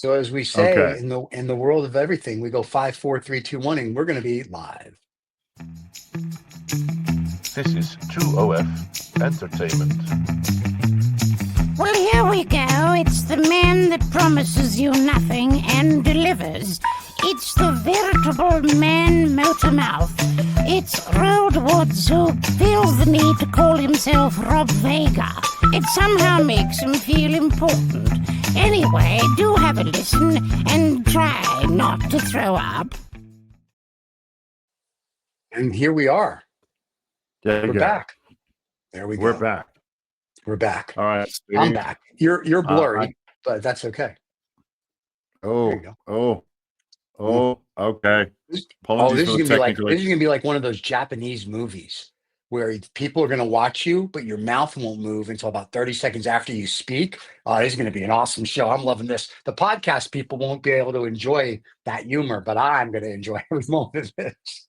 So as we say Okay. in the world of everything, we go 5, 4, 3, 2, 1, and we're going to be live. This is 2OF Entertainment. Well, here we go. It's the man that promises you nothing and delivers. It's the veritable man motor mouth. It's Road Woods who feels the need to call himself Robb Vega. It somehow makes him feel important. Anyway, do have a listen and try not to throw up. And here we are. We're back. There we go. We're back. We're back. All right, Steve. I'm back. You're blurry, but that's okay. Oh, There you okay. Apologies for the technical. This is gonna be like one of those Japanese movies where people are gonna watch you, but your mouth won't move until about 30 seconds after you speak. This is gonna be an awesome show. I'm loving this. The podcast people won't be able to enjoy that humor, but I'm gonna enjoy every moment of this.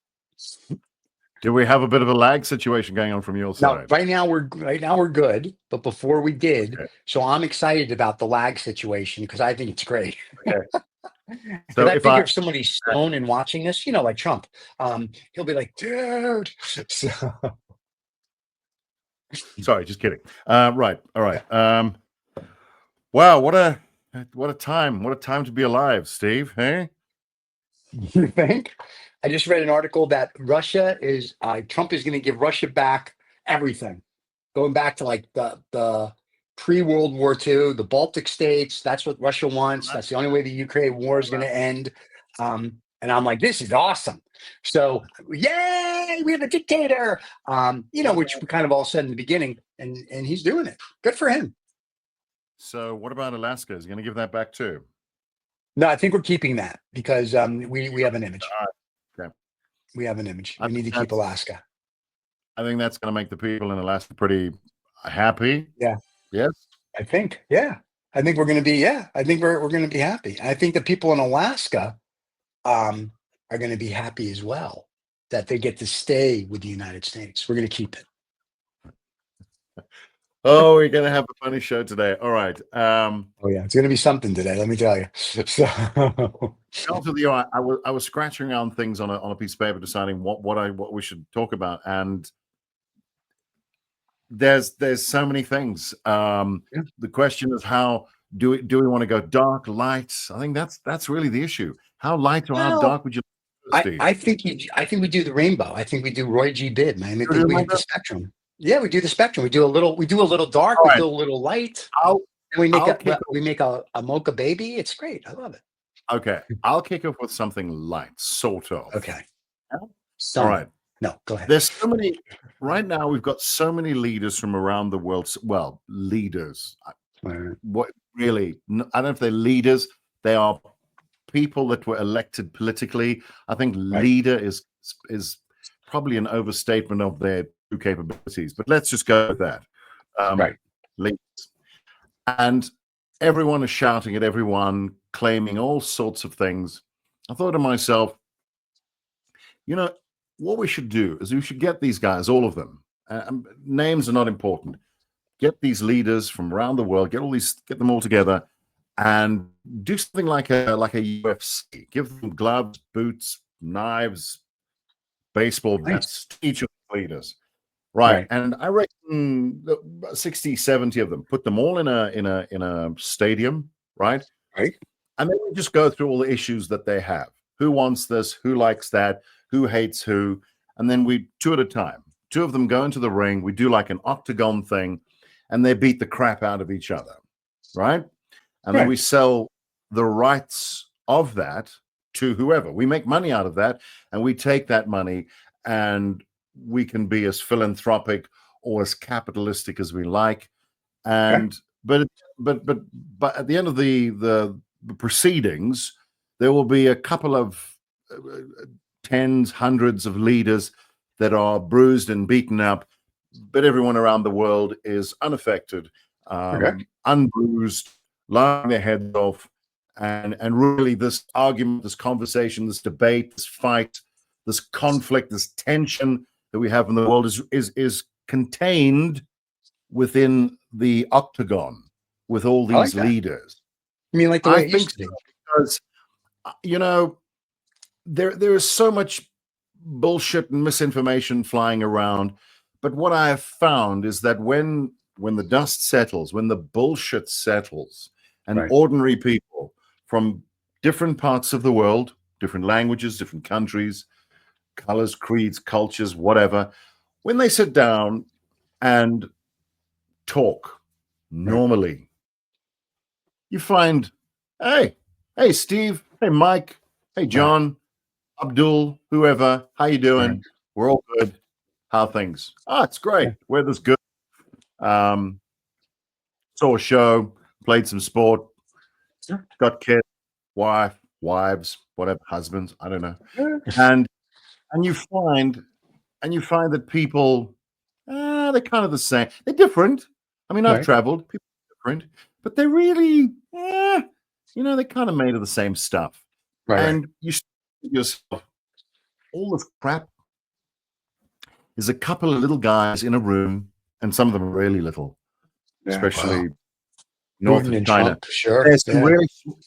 Do we have a bit of a lag situation going on from your side? No, right now we're good. But before we did, so I'm excited about the lag situation because I think it's great. Okay. So I figure if somebody's stoned and watching this, like Trump, he'll be like, dude. So, sorry, just kidding. Right. All right. Wow, what a time. What a time to be alive, Steve. Hey? You think? I just read an article that Trump is going to give Russia back everything, going back to like the pre-World War II, the Baltic states. That's what Russia wants. That's the only way the Ukraine war is going to end. And I'm like, this is awesome. So, yay, we have a dictator, which we kind of all said in the beginning, and he's doing it. Good for him. So what about Alaska? Is he going to give that back too? No, I think we're keeping that because we have an image. Okay. We have an image. We need to keep Alaska. I think that's going to make the people in Alaska pretty happy. Yeah. Yes. I think. Yeah. I think we're going to be. Yeah. I think we're going to be happy. I think the people in Alaska are going to be happy as well that they get to stay with the United States. We're going to keep it. Oh, we're going to have a funny show today. All right. Oh yeah, it's going to be something today. Let me tell you. So, I was scratching around things on a piece of paper, deciding what we should talk about, and there's so many things. The question is, how do we want to go dark, light? I think that's really the issue. How light or how dark would you? I think we do the rainbow. I think we do Roy G. Biv, man. I think we have the spectrum. Yeah, we do the spectrum. We do a little dark, we do a little light. We make a mocha baby. It's great. I love it. Okay, I'll kick off with something light, sort of. Okay. All right. No, go ahead. There's so many right now. We've got so many leaders from around the world. Well, leaders. What really? I don't know if they're leaders. They are people that were elected politically. I think leader is probably an overstatement of their true capabilities. But let's just go with that. Leaders. And everyone is shouting at everyone, claiming all sorts of things. I thought to myself, what we should do is we should get these guys, all of them. Names are not important. Get these leaders from around the world, get them all together, and do something like a UFC. Give them gloves, boots, knives, baseball bats, each of the leaders. Right. And I reckon 60, 70 of them, put them all in a stadium, right? Right. And then we just go through all the issues that they have. Who wants this? Who likes that? Who hates who? And then we, two at a time, two of them go into the ring. We do like an octagon thing, and they beat the crap out of each other, right? And then we sell the rights of that to whoever. We make money out of that, and we take that money, and we can be as philanthropic or as capitalistic as we like. And but at the end of the proceedings, there will be a couple of tens, hundreds of leaders that are bruised and beaten up, but everyone around the world is unaffected, unbruised, lying their heads off, and really this argument, this conversation, this debate, this fight, this conflict, this tension that we have in the world is contained within the octagon with all these leaders. I mean, like the way I it used think to be. so, because there is so much bullshit and misinformation flying around. But what I have found is that when the dust settles, when the bullshit settles, and Right. ordinary people from different parts of the world, different languages, different countries, colors, creeds, cultures, whatever, when they sit down and talk Right. normally, you find, hey, Steve, hey, Mike, hey, Right. John, Abdul, whoever, how you Right. doing? We're all good. How things? Oh, it's great. Yeah. Weather's good. Um, Saw a show, played some sport, Sure. got kids, wives, whatever, husbands, I don't know. Yeah. And and you find that people, they're kind of the same. They're different. I mean, I've Right. traveled, people are different, but they're really, they're kind of made of the same stuff. Right. Right. And you say to yourself, all this crap is a couple of little guys in a room, and some of them are really little, Yeah. Wow. especially north Putin of and China. Trump. Sure. There's some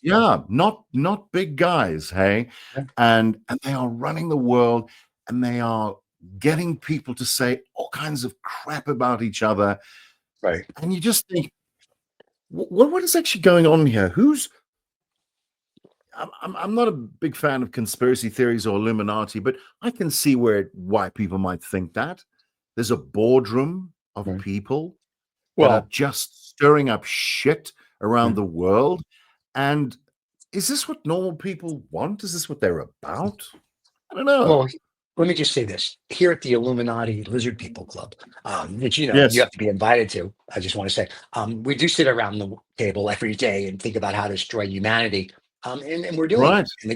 Yeah. really, not big guys, hey, Yeah. and they are running the world, and they are getting people to say all kinds of crap about each other, Right. and you just think, what is actually going on here? I'm not a big fan of conspiracy theories or Illuminati, but I can see why people might think that. There's a boardroom of Right. people that are Well, just stirring up shit yeah. around the world. And is this what normal people want? Is this what they're about? I don't know. Well, let me just say this. Here at the Illuminati Lizard People Club, which you Yes. have to be invited to, I just want to say, we do sit around the table every day and think about how to destroy humanity. And we're doing it. Right. And the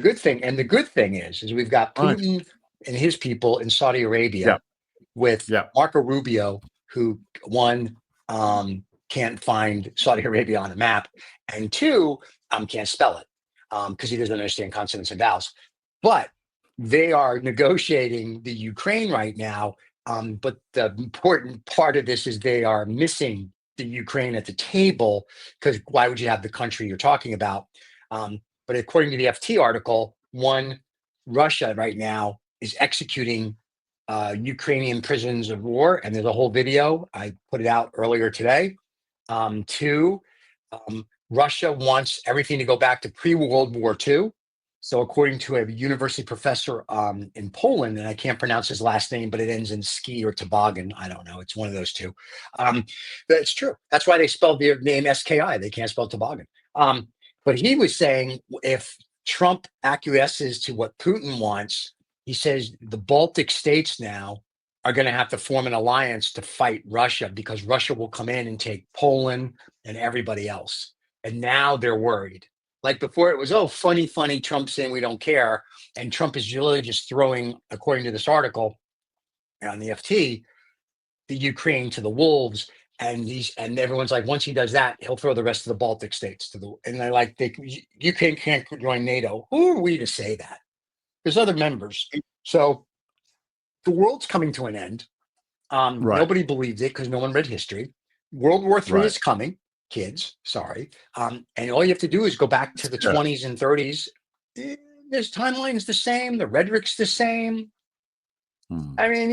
good thing is we've got Right. Putin and his people in Saudi Yeah. Arabia with Yeah. Marco Rubio, who one can't find Saudi Arabia on a map, and two can't spell it because he doesn't understand consonants and vowels. But they are negotiating the Ukraine right now. But the important part of this is they are missing the Ukraine at the table because why would you have the country you're talking about? But according to the FT article, Russia right now is executing Ukrainian prisoners of war, and there's a whole video. I put it out earlier today. Two, Russia wants everything to go back to pre-World War II. So, according to a university professor in Poland, and I can't pronounce his last name, but it ends in ski or toboggan. I don't know. It's one of those two. That's true. That's why they spelled their name SKI. They can't spell toboggan. But he was saying if Trump acquiesces to what Putin wants, he says the Baltic states now are going to have to form an alliance to fight Russia because Russia will come in and take Poland and everybody else. And now they're worried. Like before, it was, oh, funny, Trump saying we don't care. And Trump is really just throwing, according to this article on the FT, the Ukraine to the wolves. And everyone's like, once he does that, he'll throw the rest of the Baltic states to the. And they're like, Ukraine can't join NATO. Who are we to say that? There's other members. So the world's coming to an end. Right. Nobody believed it because no one read history. World War III Right. is coming, kids. Sorry. And all you have to do is go back to the 20s and 30s. There's timeline's the same. The rhetoric's the same. I mean,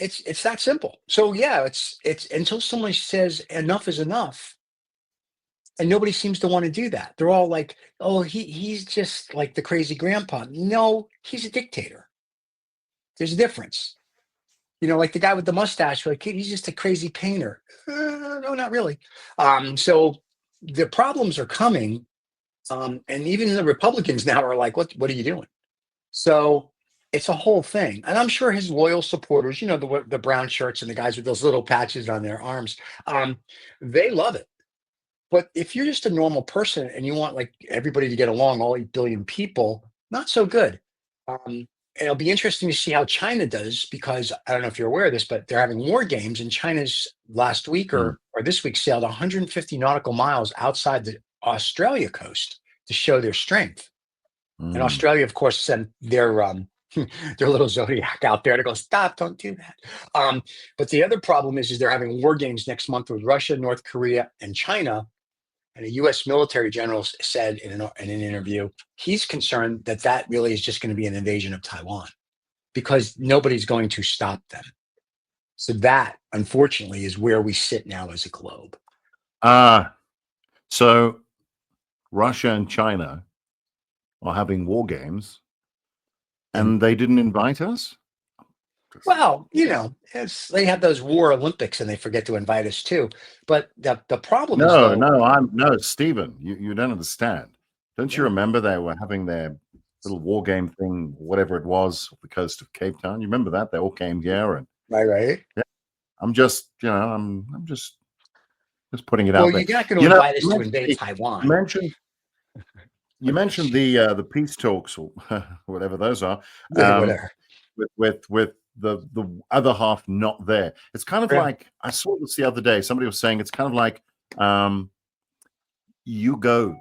it's that simple. So yeah, it's until someone says enough is enough, and nobody seems to want to do that. They're all like, oh, he's just like the crazy grandpa. No, he's a dictator. There's a difference. Like the guy with the mustache, like he's just a crazy painter. No, not really. So the problems are coming, and even the Republicans now are like, "What are you doing?" So it's a whole thing, and I'm sure his loyal supporters, the brown shirts and the guys with those little patches on their arms, they love it. But if you're just a normal person and you want like everybody to get along, all 8 billion people, not so good. It'll be interesting to see how China does because I don't know if you're aware of this, but they're having war games, and China's last week or this week sailed 150 nautical miles outside the Australia coast to show their strength. And Australia, of course, sent their their little zodiac out there to go, stop, don't do that. But the other problem is they're having war games next month with Russia, North Korea, and China. And a U.S. military general said in an interview, he's concerned that that really is just going to be an invasion of Taiwan because nobody's going to stop them. So that, unfortunately, is where we sit now as a globe. So Russia and China are having war games, and they didn't invite us? Well, they have those War Olympics and they forget to invite us too. But the problem is, though, No, Stephen, you don't understand. Don't you remember they were having their little war game thing, whatever it was, off the coast of Cape Town? You remember that? They all came here, and right? yeah, I'm just, I'm just putting it Well, out there. you're not going to invite us to invade Taiwan. You mentioned the peace talks, or whatever those are, Whatever. with the other half not there. It's kind of like, I saw this the other day. Somebody was saying it's kind of like you go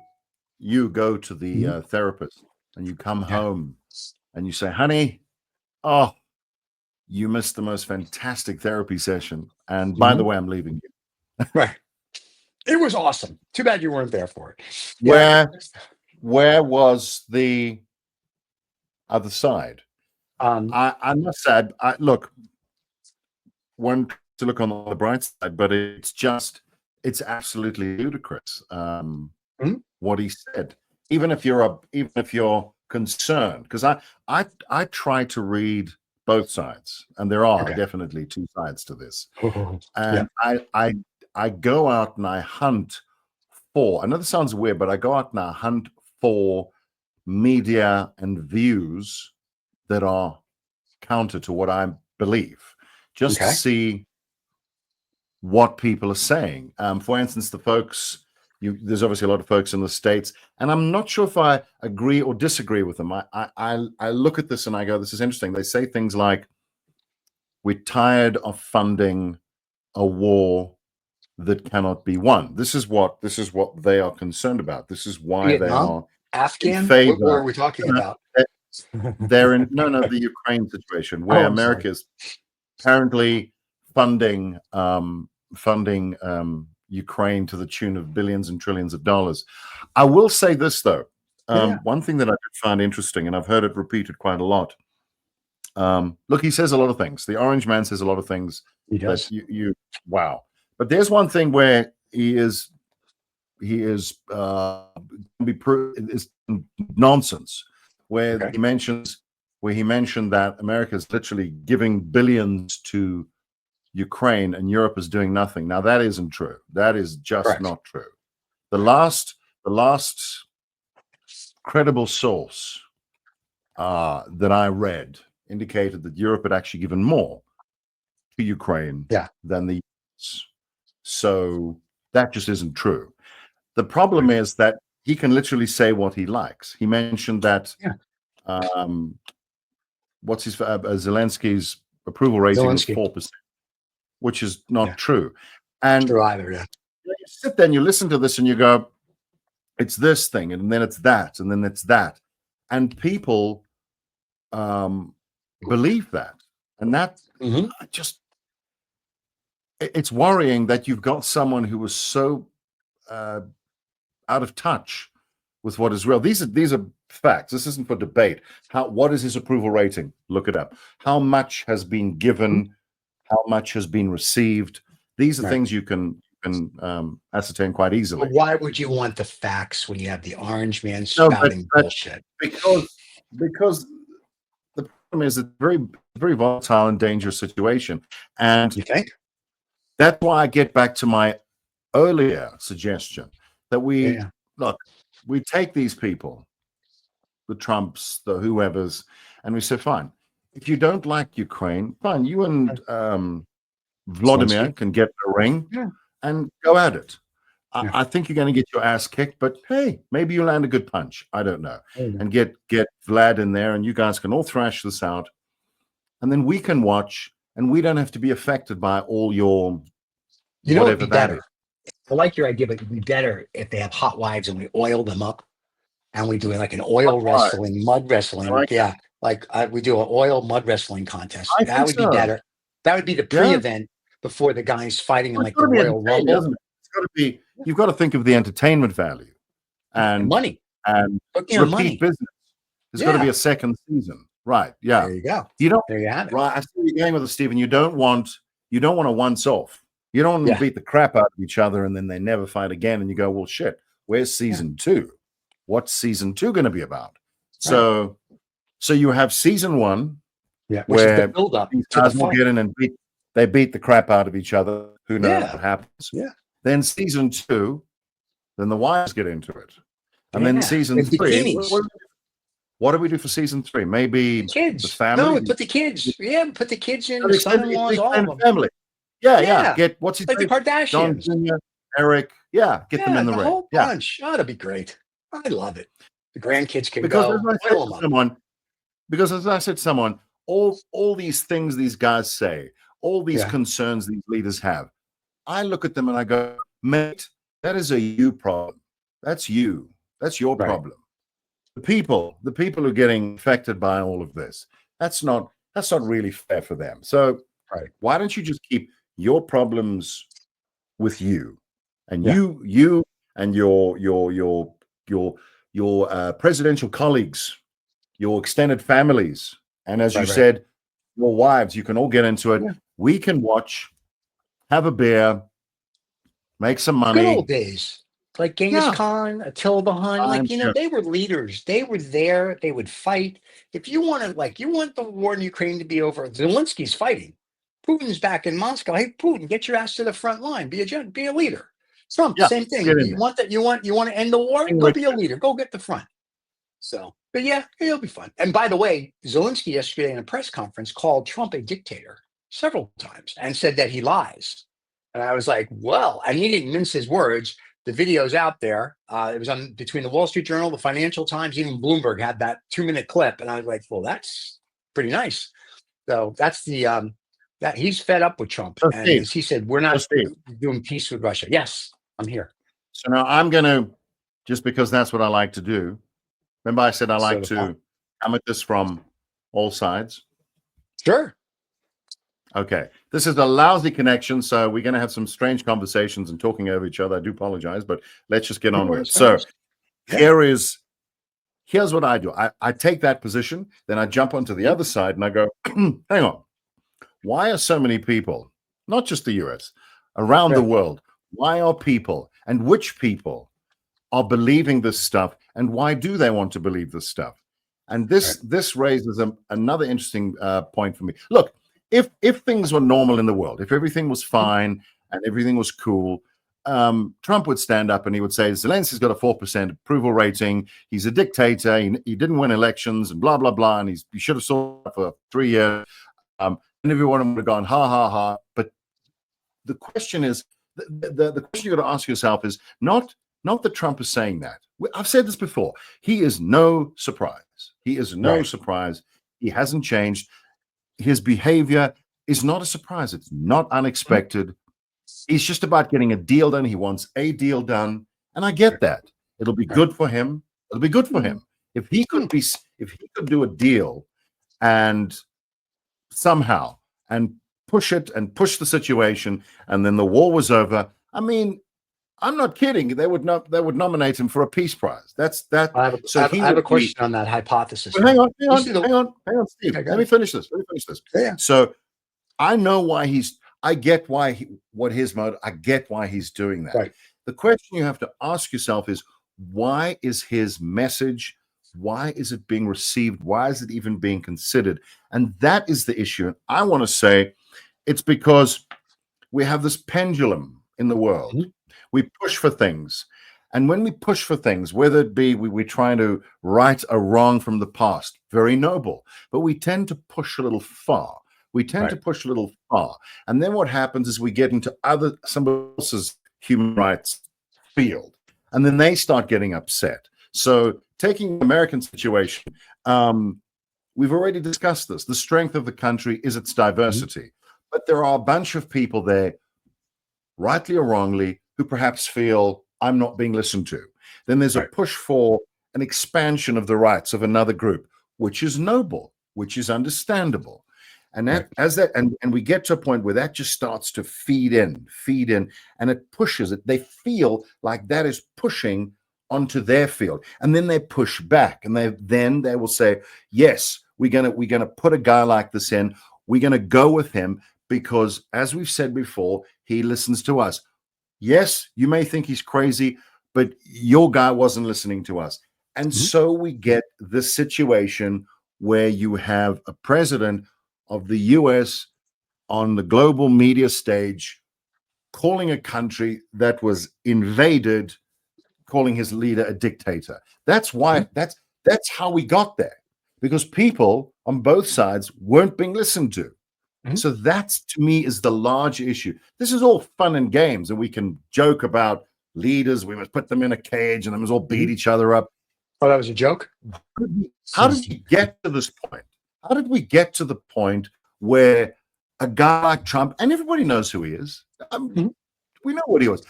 to the therapist and you come home and you say, honey, oh, you missed the most fantastic therapy session, and by the way, I'm leaving you. Right. It was awesome. Too bad you weren't there for it. Where was the other side? I must say, look, one to look on the bright side, but it's absolutely ludicrous what he said. Even if you're concerned, because I try to read both sides, and there are definitely two sides to this. And I go out and I hunt for. I know this sounds weird, but I go out and I hunt for media and views that are counter to what I believe, just to see what people are saying. For instance, the folks, there's obviously a lot of folks in the States, and I'm not sure if I agree or disagree with them. I look at this and I go, this is interesting. They say things like, we're tired of funding a war that cannot be won. This is what they are concerned about. This is why they are Afghan. in favor. What are we talking about? They're in the Ukraine situation, where America is apparently funding Ukraine to the tune of billions and trillions of dollars. I will say this though, one thing that I did find interesting, and I've heard it repeated quite a lot. Look, he says a lot of things. The Orange Man says a lot of things. He does. That wow. But there's one thing where he is nonsense, where he mentioned that America is literally giving billions to Ukraine and Europe is doing nothing. Now that isn't true. That is just not true. The last credible source that I read indicated that Europe had actually given more to Ukraine than the US. So that just isn't true. The problem is that he can literally say what he likes. He mentioned that Zelensky's approval rating was 4%, which is not true. And true either, you sit there and you listen to this and you go, it's this thing, and then it's that, and then it's that. And people believe that. And that it's worrying that you've got someone who was so out of touch with what is real. These are facts. This isn't for debate. What is his approval rating? Look it up. How much has been given? How much has been received? These are things you can ascertain quite easily. But why would you want the facts when you have the Orange Man spouting bullshit? Because the problem is it's very, very volatile and dangerous situation. And you think? That's why I get back to my earlier suggestion that we take these people, the Trumps, the whoever's, and we say, fine, if you don't like Ukraine, fine, you and Vladimir can get the ring and go at it. I think you're going to get your ass kicked, but hey, maybe you land a good punch. I don't know. And get Vlad in there, and you guys can all thrash this out. And then we can watch, and we don't have to be affected by all your whatever that is. I like your idea, but it'd be better if they have hot wives and we oil them up, and we do like an oil wrestling, mud wrestling. We do an oil mud wrestling contest. That would be better. That would be the pre-event before the guys fighting in like the Royal Rumble. got to be. You've got to think of the entertainment value and money. and Looking at repeat money. business. There's got to be a second season, right? Yeah. There you go. You don't. There you have it. Right. I see you're going with it, Stephen. You don't want a once off. You don't want them to beat the crap out of each other and then they never fight again. And you go, well, shit. Where's season 2? What's season 2 going to be about? So you have season 1, where the build up these to guys the will fight. get in and beat the crap out of each other. Who knows what happens? Yeah. Then season 2, then the wives get into it, and then season 3. What do we do for season 3? Maybe the kids. The family. No, put the kids. Yeah, put the kids in. The son-in-laws, all of them. Family. Yeah. Get what's his like name? the Kardashians. John Jr., Eric. Yeah, get them in the ring. Whole bunch. Oh, that'd be great. I love it. The grandkids can because go. As I said to someone, all these things these guys say, all these concerns these leaders have, I look at them and I go, mate, that is a you problem. That's you. That's your problem. The people who are getting affected by all of this, that's not really fair for them. So why don't you just keep your problems with you, and you and your presidential colleagues, your extended families, and as you said, your wives, you can all get into it. We can watch, have a beer, make some money. Good old days. Like Genghis Khan, Attila the Hun, they were leaders. They were there. They would fight. If you want the war in Ukraine to be over, Zelensky's fighting. Putin's back in Moscow. Hey, Putin, get your ass to the front line. Be a leader. Trump, same thing. You want to end the war? Go be a leader. Go get the front. So, but it'll be fun. And by the way, Zelensky yesterday in a press conference called Trump a dictator several times and said that he lies. And I was like, well, and he didn't mince his words. The video's out there. It was on between the Wall Street Journal, the Financial Times, even Bloomberg had that 2-minute clip. And I was like, well, that's pretty nice. So that's the that he's fed up with Trump. And as he said, we're not doing peace with Russia. Yes, I'm here. So now I'm going to, just because that's what I like to do. Remember I said I like to come at this from all sides? Sure. Okay. This is a lousy connection, so we're going to have some strange conversations and talking over each other. I do apologize, but let's just get on with it. So here's what I do. I take that position, then I jump onto the other side and I go, hang on. Why are so many people, not just the US, around the world, why are people and which people are believing this stuff, and why do they want to believe this stuff? And this raises another interesting point for me. Look, if things were normal in the world, if everything was fine and everything was cool, Trump would stand up and he would say, Zelensky's got a 4% approval rating. He's a dictator. He didn't win elections and blah, blah, blah. And he should have sold for 3 years. And everyone would have gone, ha, ha, ha. But the question is, the question you got to ask yourself is not that Trump is saying that. I've said this before. He is no surprise. He is no surprise. He hasn't changed. His behavior is not a surprise. It's not unexpected. He's just about getting a deal done. He wants a deal done. And I get that. It'll be good for him. It'll be good for him. If he could do a deal and somehow and push the situation, and then the war was over. I mean, I'm not kidding. They would nominate him for a peace prize. That's that. I have a question on that hypothesis. Hang on, Steve. Okay, let me finish this. Yeah. So I know why I get what his motive. I get why he's doing that. Right. The question you have to ask yourself is, why is his message? Why is it being received? Why is it even being considered? And that is the issue. And I want to say it's because we have this pendulum in the world. Mm-hmm. We push for things. And when we push for things, whether it be we're trying to right a wrong from the past, very noble, but we tend to push a little far. And then what happens is we get into somebody else's human rights field. And then they start getting upset. So taking the American situation, we've already discussed this. The strength of the country is its diversity. Mm-hmm. But there are a bunch of people there, rightly or wrongly, who perhaps feel I'm not being listened to. Then there's a push for an expansion of the rights of another group, which is noble, which is understandable. And that Right. as that and we get to a point where that just starts to feed in, and it pushes it. They feel like that is pushing onto their field. And then they push back and they will say, yes, we're gonna put a guy like this in, we're gonna go with him because as we've said before, he listens to us. Yes, you may think he's crazy, but your guy wasn't listening to us. And Mhm. so we get this situation where you have a president of the US on the global media stage calling a country that was invaded, calling his leader a dictator. That's why Mhm. that's how we got there. Because people on both sides weren't being listened to. Mhm. So that's to me is the large issue. This is all fun and games, and we can joke about leaders. We must put them in a cage, and they must all beat Mhm. each other up. Oh, that was a joke. How did we get to this point? How did we get to the point where a guy like Trump, and everybody knows who he is, Mhm. we know what he was,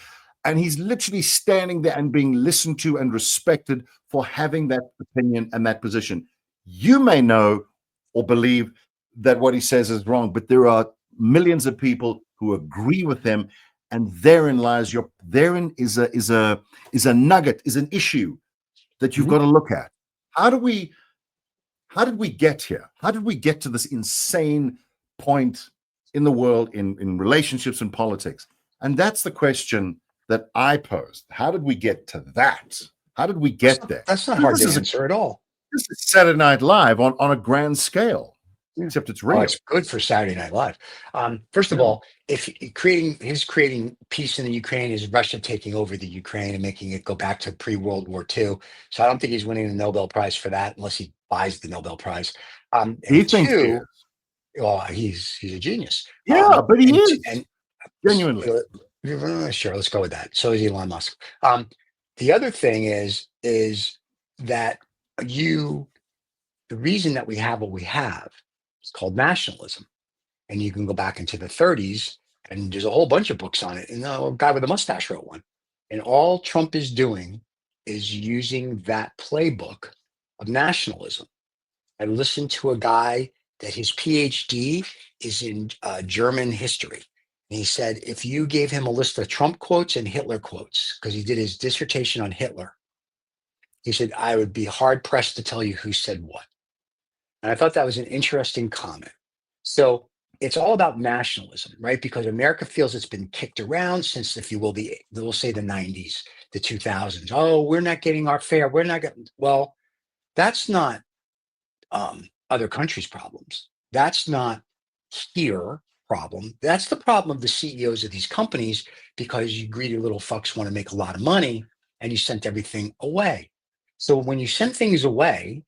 and he's literally standing there and being listened to and respected for having that opinion and that position. You may know or believe that what he says is wrong, but there are millions of people who agree with him, and therein is a nugget, is an issue that you've Mhm. got to look at. How do we how did we get here? How did we get to this insane point in the world in relationships and politics? And that's the question that I posed. How did we get to that? How did we get there? That's not Because hard to answer at all. this is Saturday Night Live on a grand scale, Yeah. except it's Oh, real. it's good for Saturday Night Live. First of Yeah. all, if creating peace in the Ukraine is Russia taking over the Ukraine and making it go back to pre-World War II. So I don't think he's winning the Nobel Prize for that unless he buys the Nobel Prize. He And thinks he two, is. oh, he's a genius. Yeah, but he And is. Genuinely. sure, let's go with that. So is Elon Musk. The other thing is that you the reason that we have what we have is called nationalism. And you can go back into the 30s, and there's a whole bunch of books on it. And a guy with a mustache wrote one. And all Trump is doing is using that playbook of nationalism. I listened to a guy that his PhD is in German history. And he said, if you gave him a list of Trump quotes and Hitler quotes, because he did his dissertation on Hitler, he said, I would be hard pressed to tell you who said what. And I thought that was an interesting comment. So it's all about nationalism, right? Because America feels it's been kicked around since, if you will, we'll say the 90s, the 2000s. Oh, we're not getting our fair. We're not getting, well, that's not other countries' problems. That's not here problem. That's the problem of the CEOs of these companies because you greedy little fucks want to make a lot of money and you sent everything away. So when you send things away,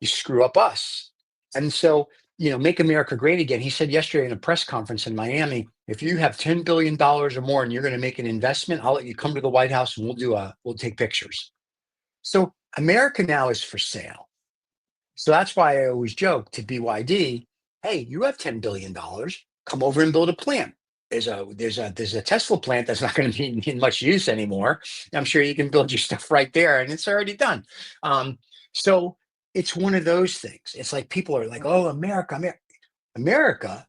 you screw up us. And so, make America great again. He said yesterday in a press conference in Miami, if you have $10 billion or more and you're going to make an investment, I'll let you come to the White House and we'll take pictures. So America now is for sale. So that's why I always joke to BYD, hey, you have $10 billion, come over and build a plant. There's a Tesla plant that's not going to be in much use anymore. I'm sure you can build your stuff right there and it's already done. So it's one of those things. It's like people are like, oh, America, America. America,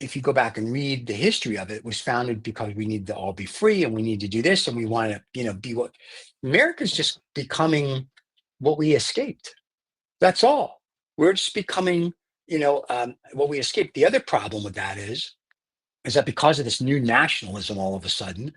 if you go back and read the history of it, was founded because we need to all be free and we need to do this and we want to, be what America's just becoming what we escaped. That's all. We're just becoming, what we escaped. The other problem with that is that because of this new nationalism, all of a sudden,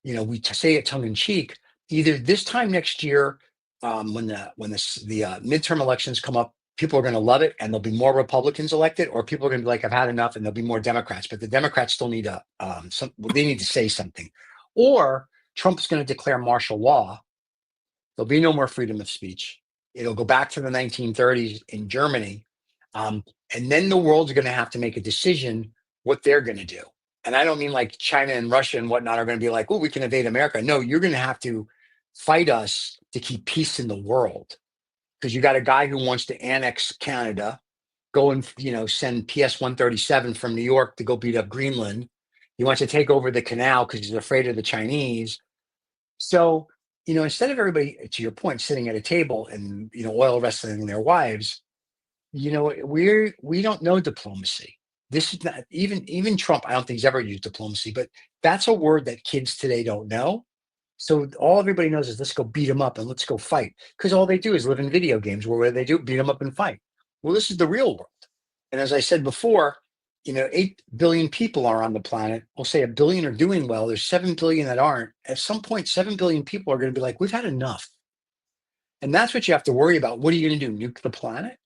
we say it tongue in cheek. Either this time next year, when the midterm elections come up, people are going to love it, and there'll be more Republicans elected, or people are going to be like, "I've had enough," and there'll be more Democrats. But the Democrats still need they need to say something, or Trump's going to declare martial law. There'll be no more freedom of speech. It'll go back to the 1930s in Germany. Um, and then the world's going to have to make a decision what they're going to do. And I don't mean like China and Russia and whatnot are going to be like, oh, we can invade America. No, you're going to have to fight us to keep peace in the world because you got a guy who wants to annex Canada, go and send PS 137 from New York to go beat up Greenland. He wants to take over the canal because he's afraid of the Chinese. So, instead of everybody, to your point, sitting at a table and, oil wrestling their wives, we don't know diplomacy. This is not even Trump. I don't think he's ever used diplomacy, but that's a word that kids today don't know. So all everybody knows is let's go beat them up and let's go fight, because all they do is live in video games where they do beat them up and fight. Well, this is the real world. And as I said before, 8 billion people are on the planet. We'll say 1 billion are doing well. There's 7 billion that aren't. At some point, 7 billion people are going to be like, we've had enough. And that's what you have to worry about. What are you going to do? Nuke the planet?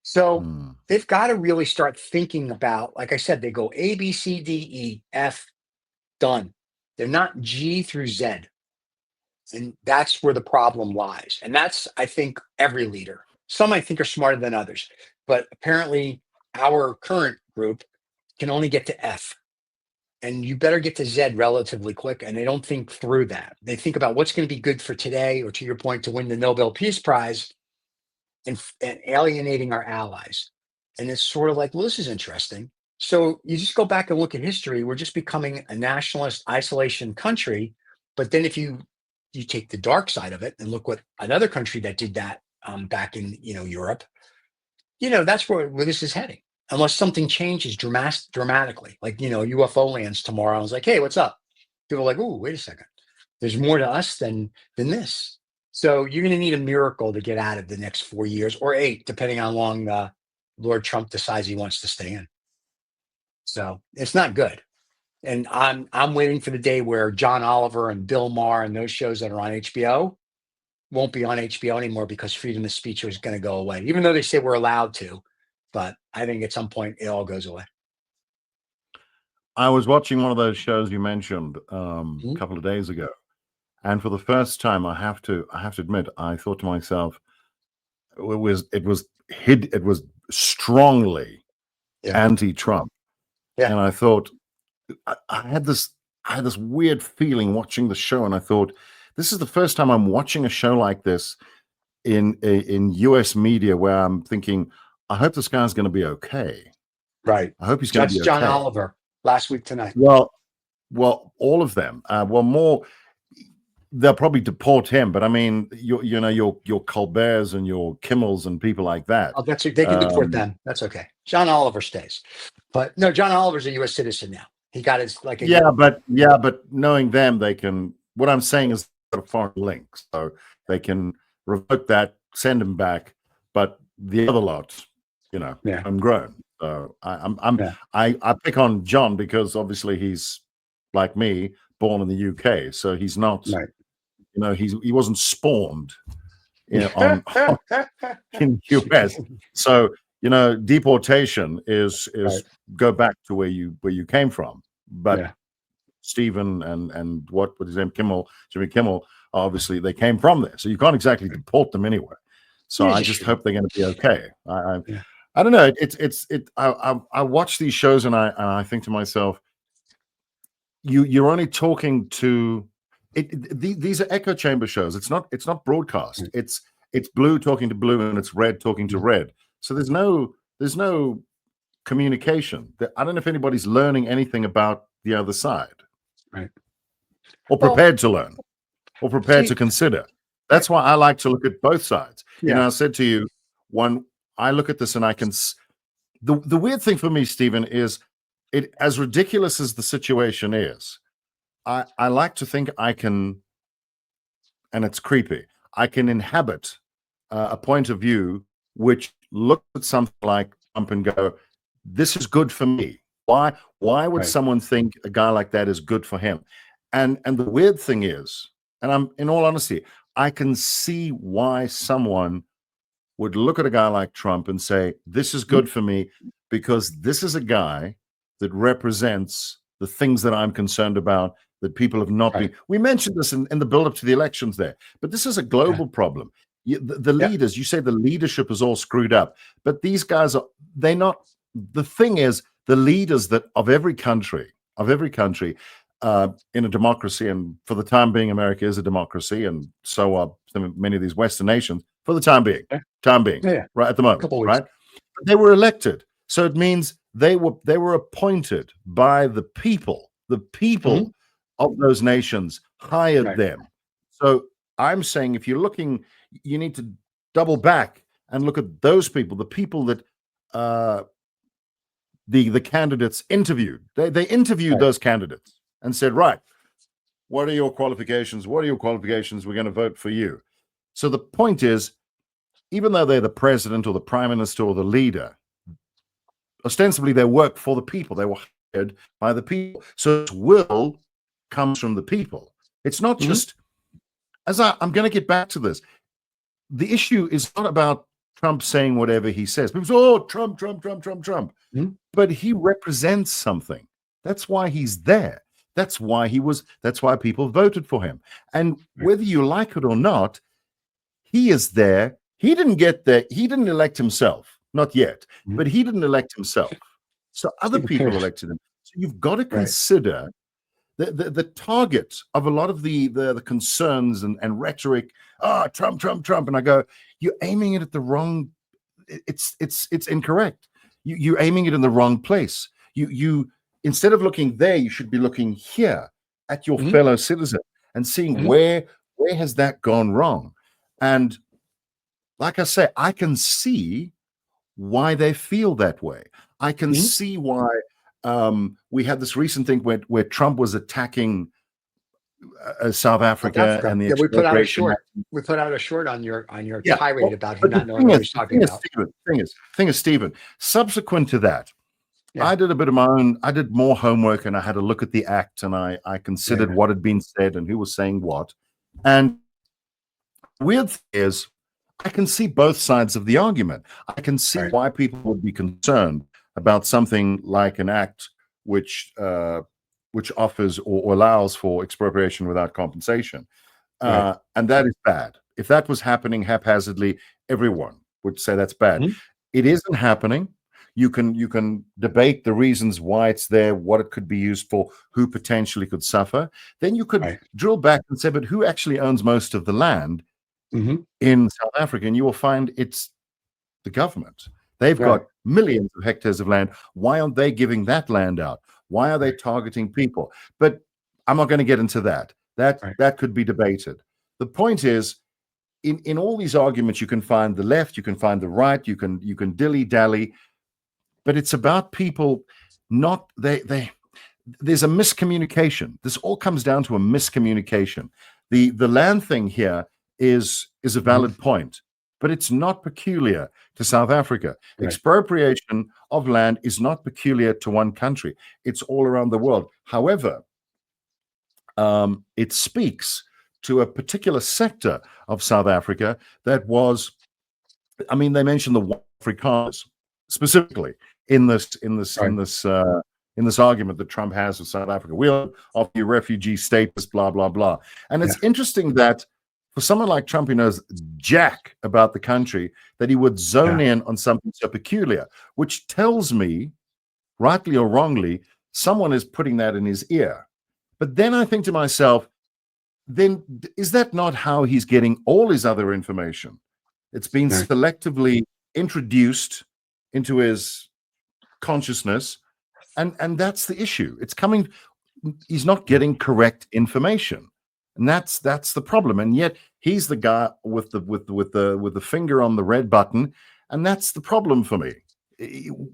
So they've got to really start thinking about, like I said, they go A, B, C, D, E, F, done. They're not G through Z. And that's where the problem lies. And that's, I think, every leader. Some I think are smarter than others. But apparently our current group can only get to F. And you better get to Z relatively quick. And they don't think through that. They think about what's going to be good for today, or to your point, to win the Nobel Peace Prize, and alienating our allies. And it's sort of like, well, this is interesting. So you just go back and look at history. We're just becoming a nationalist isolation country. But then if you take the dark side of it and look what another country that did that back in Europe, that's where this is heading. Unless something changes dramatically, like UFO lands tomorrow. I was like, hey, what's up? People are like, oh, wait a second. There's more to us than this. So you're going to need a miracle to get out of the next 4 years, or 8, depending on how long Lord Trump decides he wants to stay in. So it's not good. And I'm waiting for the day where John Oliver and Bill Maher and those shows that are on HBO won't be on HBO anymore, because freedom of speech is going to go away, even though they say we're allowed to. But I think at some point it all goes away. I was watching one of those shows you mentioned a couple of days ago, and for the first time, I have to admit, I thought to myself, it was strongly anti-Trump, and I thought, I had this weird feeling watching the show, and I thought, this is the first time I'm watching a show like this in US media, where I'm thinking, I hope this guy's going to be okay. Right. I hope he's going to be okay. John Oliver last week tonight. Well, all of them. More. They'll probably deport him, but I mean, your Colberts and your Kimmels and people like that. Oh, they can deport them. That's okay. John Oliver stays, but no, John Oliver's a U.S. citizen now. He got his but knowing them, they can. What I'm saying is a foreign link, so they can revoke that, send him back. But the other lot, homegrown. So I pick on John because obviously he's like me, born in the UK, so he's not. Right. He wasn't spawned in US. So deportation is right. Go back to where you came from. But Stephen and what his name, Jimmy Kimmel, obviously they came from there. So you can't exactly deport them anywhere. So I just hope they're going to be okay. I don't know. I watch these shows and I think to myself, you're only talking to these are echo chamber shows. It's not broadcast. It's blue talking to blue and it's red talking to red. So there's no communication. I don't know if anybody's learning anything about the other side, right? Or prepared to learn, or prepared to consider. That's why I like to look at both sides. I said to you, when I look at this and I can. The weird thing for me, Stephen, is it as ridiculous as the situation is. I like to think I can, and it's creepy, I can inhabit a point of view which looks at something like Trump and go, this is good for me. Why would someone think a guy like that is good for him? And the weird thing is, and I'm in all honesty, I can see why someone would look at a guy like Trump and say, this is good for me, because this is a guy that represents the things that I'm concerned about, that people have not been. We mentioned this in the build-up to the elections there, but this is a global problem. The leaders, you say the leadership is all screwed up, but these guys they're not. The thing is, the leaders of every country in a democracy, and for the time being, America is a democracy, and so are many of these Western nations for the time being. Right at the moment, right? But they were elected, so it means they were appointed by the people. The people of those nations hired them. So I'm saying, if you're looking, you need to double back and look at those people, the people that the candidates interviewed. They interviewed those candidates and said, right, what are your qualifications? What are your qualifications? We're going to vote for you. So the point is, even though they're the president or the prime minister or the leader, ostensibly they work for the people. They were hired by the people. So its will comes from the people. It's not just, I'm going to get back to this. The issue is not about Trump saying whatever he says. People say, oh, Trump, Trump, Trump, Trump, Trump. But he represents something. That's why he's there. That's why people voted for him. And whether you like it or not, he is there. He didn't get there. He didn't elect himself. Not yet. But he didn't elect himself. So other people elected him. So you've got to consider the target of a lot of the concerns and rhetoric. Trump, Trump, Trump. And I go, you're aiming it at the wrong. It's incorrect. You're aiming it in the wrong place. You instead of looking there, you should be looking here at your fellow citizen and seeing where has that gone wrong. And like I say, I can see why they feel that way. I can see why we had this recent thing where Trump was attacking South Africa and the we put out a short. We put out a short on your tirade about him not knowing what he was talking about. Thing is, Stephen, subsequent to that, I did a bit of my own. I did more homework and I had a look at the act and I considered what had been said and who was saying what. And weird thing is, I can see both sides of the argument. I can see why people would be concerned about something like an act which offers or allows for expropriation without compensation. And that is bad. If that was happening haphazardly, everyone would say that's bad. It isn't happening. You can debate the reasons why it's there, what it could be used for, who potentially could suffer. Then you could drill back and say, but who actually owns most of the land in South Africa? And you will find it's the government. They've got millions of hectares of land. Why aren't they giving that land out? Why are they targeting people? But I'm not going to get into that. That could be debated. The point is, in all these arguments, you can find the left, you can find the right, you can dilly-dally, but it's about people not there's a miscommunication. This all comes down to a miscommunication. The land thing here is a valid point, but it's not peculiar to South Africa. Expropriation of land is not peculiar to one country. It's all around the world. However, it speaks to a particular sector of South Africa that was, I mean, they mentioned the Afrikaners specifically in this argument that Trump has with South Africa. We'll offer you refugee status, blah, blah, blah. And it's interesting that for someone like Trump, who knows jack about the country, that he would zone in on something so peculiar, which tells me, rightly or wrongly, someone is putting that in his ear. But then I think to myself, then is that not how he's getting all his other information? It's been selectively introduced into his consciousness, and that's the issue. It's coming. He's not getting correct information. And that's the problem. And yet he's the guy with the finger on the red button, and that's the problem for me.